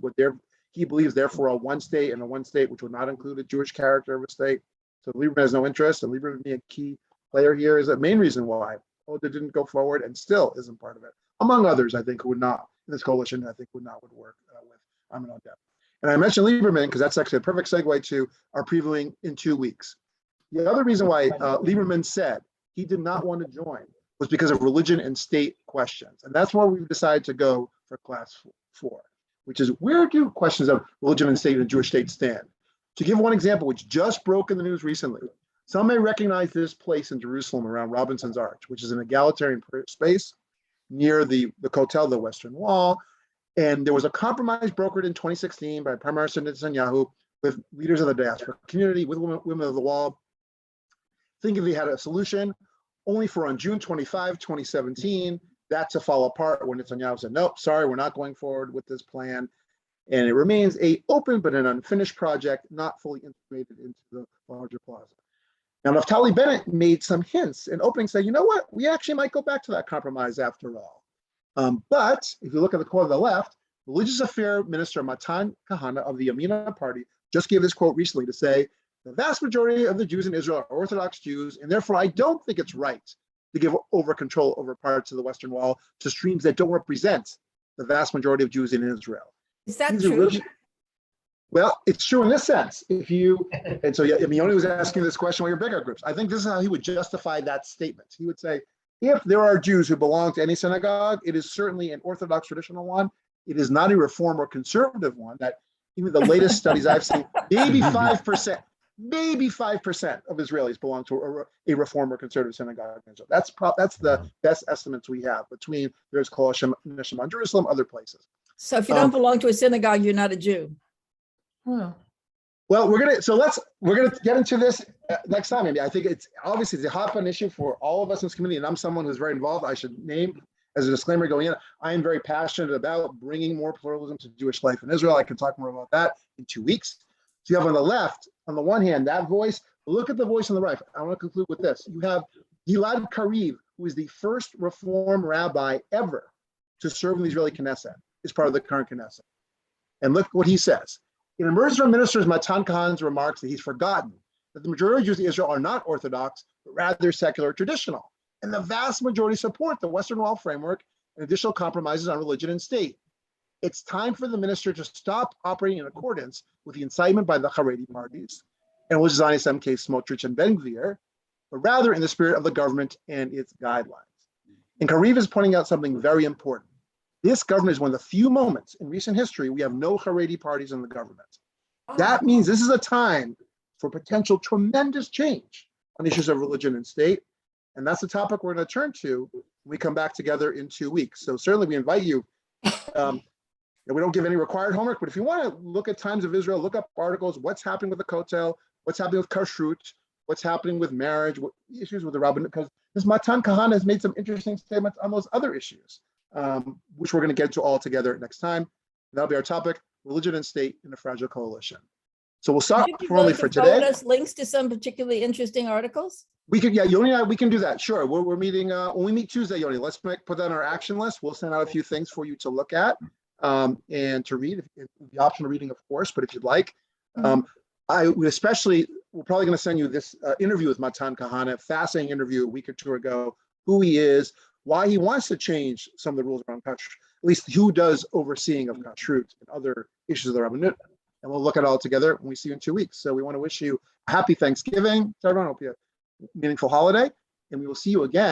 [SPEAKER 5] He believes therefore a one state, and a one state which would not include a Jewish character of a state. So Lieberman has no interest, and Lieberman being a key player here is the main reason why Odeh didn't go forward and still isn't part of it. Among others, I think, who would not, in this coalition, I think would work with Ayman Odeh. And I mentioned Lieberman because that's actually a perfect segue to our previewing in 2 weeks. The other reason why Lieberman said he did not want to join was because of religion and state questions. And that's why we've decided to go for class 4, which is where do questions of religion and state and Jewish state stand? To give one example, which just broke in the news recently, some may recognize this place in Jerusalem around Robinson's Arch, which is an egalitarian space near the Kotel, the Western Wall. And there was a compromise brokered in 2016 by Prime Minister Netanyahu with leaders of the diaspora community, with women of the wall, thinking they had a solution, only for on June 25, 2017, that to fall apart when Netanyahu said, nope, sorry, we're not going forward with this plan. And it remains an open but an unfinished project, not fully integrated into the larger plaza. Now, Naftali Bennett made some hints in opening, saying, you know what, we actually might go back to that compromise after all. But if you look at the quote on the left, Religious Affairs Minister Matan Kahana of the Yamina Party just gave this quote recently to say, the vast majority of the Jews in Israel are Orthodox Jews, and therefore I don't think it's right to give over control over parts of the Western Wall to streams that don't represent the vast majority of Jews in Israel.
[SPEAKER 10] Is that true?
[SPEAKER 5] Well, it's true in this sense. And so Yoni was asking this question with your bigger groups. I think this is how he would justify that statement. He would say, if there are Jews who belong to any synagogue, it is certainly an Orthodox traditional one. It is not a Reform or conservative one that even the latest studies I've seen, maybe 5% of Israelis belong to a Reform or conservative synagogue. That's the best estimates we have between there's Kol Neshama in Jerusalem, other places.
[SPEAKER 10] So if you don't belong to a synagogue, you're not a Jew.
[SPEAKER 7] Oh.
[SPEAKER 5] Well, we're gonna get into this next time. I mean, I think it's obviously it's a hot button issue for all of us in this community, and I'm someone who's very involved. I should name as a disclaimer going in, I am very passionate about bringing more pluralism to Jewish life in Israel. I can talk more about that in 2 weeks. So you have on the left, on the one hand, that voice. Look at the voice on the right. I want to conclude with this. You have Gilad Kariv, who is the first Reform rabbi ever to serve in the Israeli Knesset, is part of the current Knesset. And look what he says. It emerges from ministers Matan Kahan's remarks that he's forgotten that the majority of Jews in Israel are not Orthodox, but rather secular traditional. And the vast majority support the Western Wall framework and additional compromises on religion and state. It's time for the minister to stop operating in accordance with the incitement by the Haredi parties, and which is on SMK, Smotrich, and Ben Gvir, but rather in the spirit of the government and its guidelines. And Kariv is pointing out something very important. This government is one of the few moments in recent history we have no Haredi parties in the government. That means this is a time for potential tremendous change on issues of religion and state. And that's the topic we're going to turn to when we come back together in 2 weeks. So certainly we invite you. We don't give any required homework, but if you want to look at Times of Israel, look up articles, what's happening with the Kotel, what's happening with Kashrut, what's happening with marriage, what issues with the rabbinate, because this Matan Kahana has made some interesting statements on those other issues, which we're going to get to all together next time. That'll be our topic, religion and state in a fragile coalition. So we'll stop
[SPEAKER 10] Would you be
[SPEAKER 5] formally
[SPEAKER 10] willing
[SPEAKER 5] for
[SPEAKER 10] to forward
[SPEAKER 5] today.
[SPEAKER 10] us links to some particularly interesting articles?
[SPEAKER 5] We could, yeah, Yoni and I, we can do that. Sure. We're meeting, when we meet Tuesday, Yoni, let's put that on our action list. We'll send out a few things for you to look at and to read, if the optional reading, of course, but if you'd like. I would especially, we're probably going to send you this interview with Matan Kahana, fascinating interview a week or two ago, who he is, why he wants to change some of the rules around kashrut, at least who does overseeing of kashrut and other issues of the rabbinate. And we'll look at it all together when we see you in 2 weeks. So we want to wish you a happy Thanksgiving to everyone. Hope you have a meaningful holiday, and we will see you again.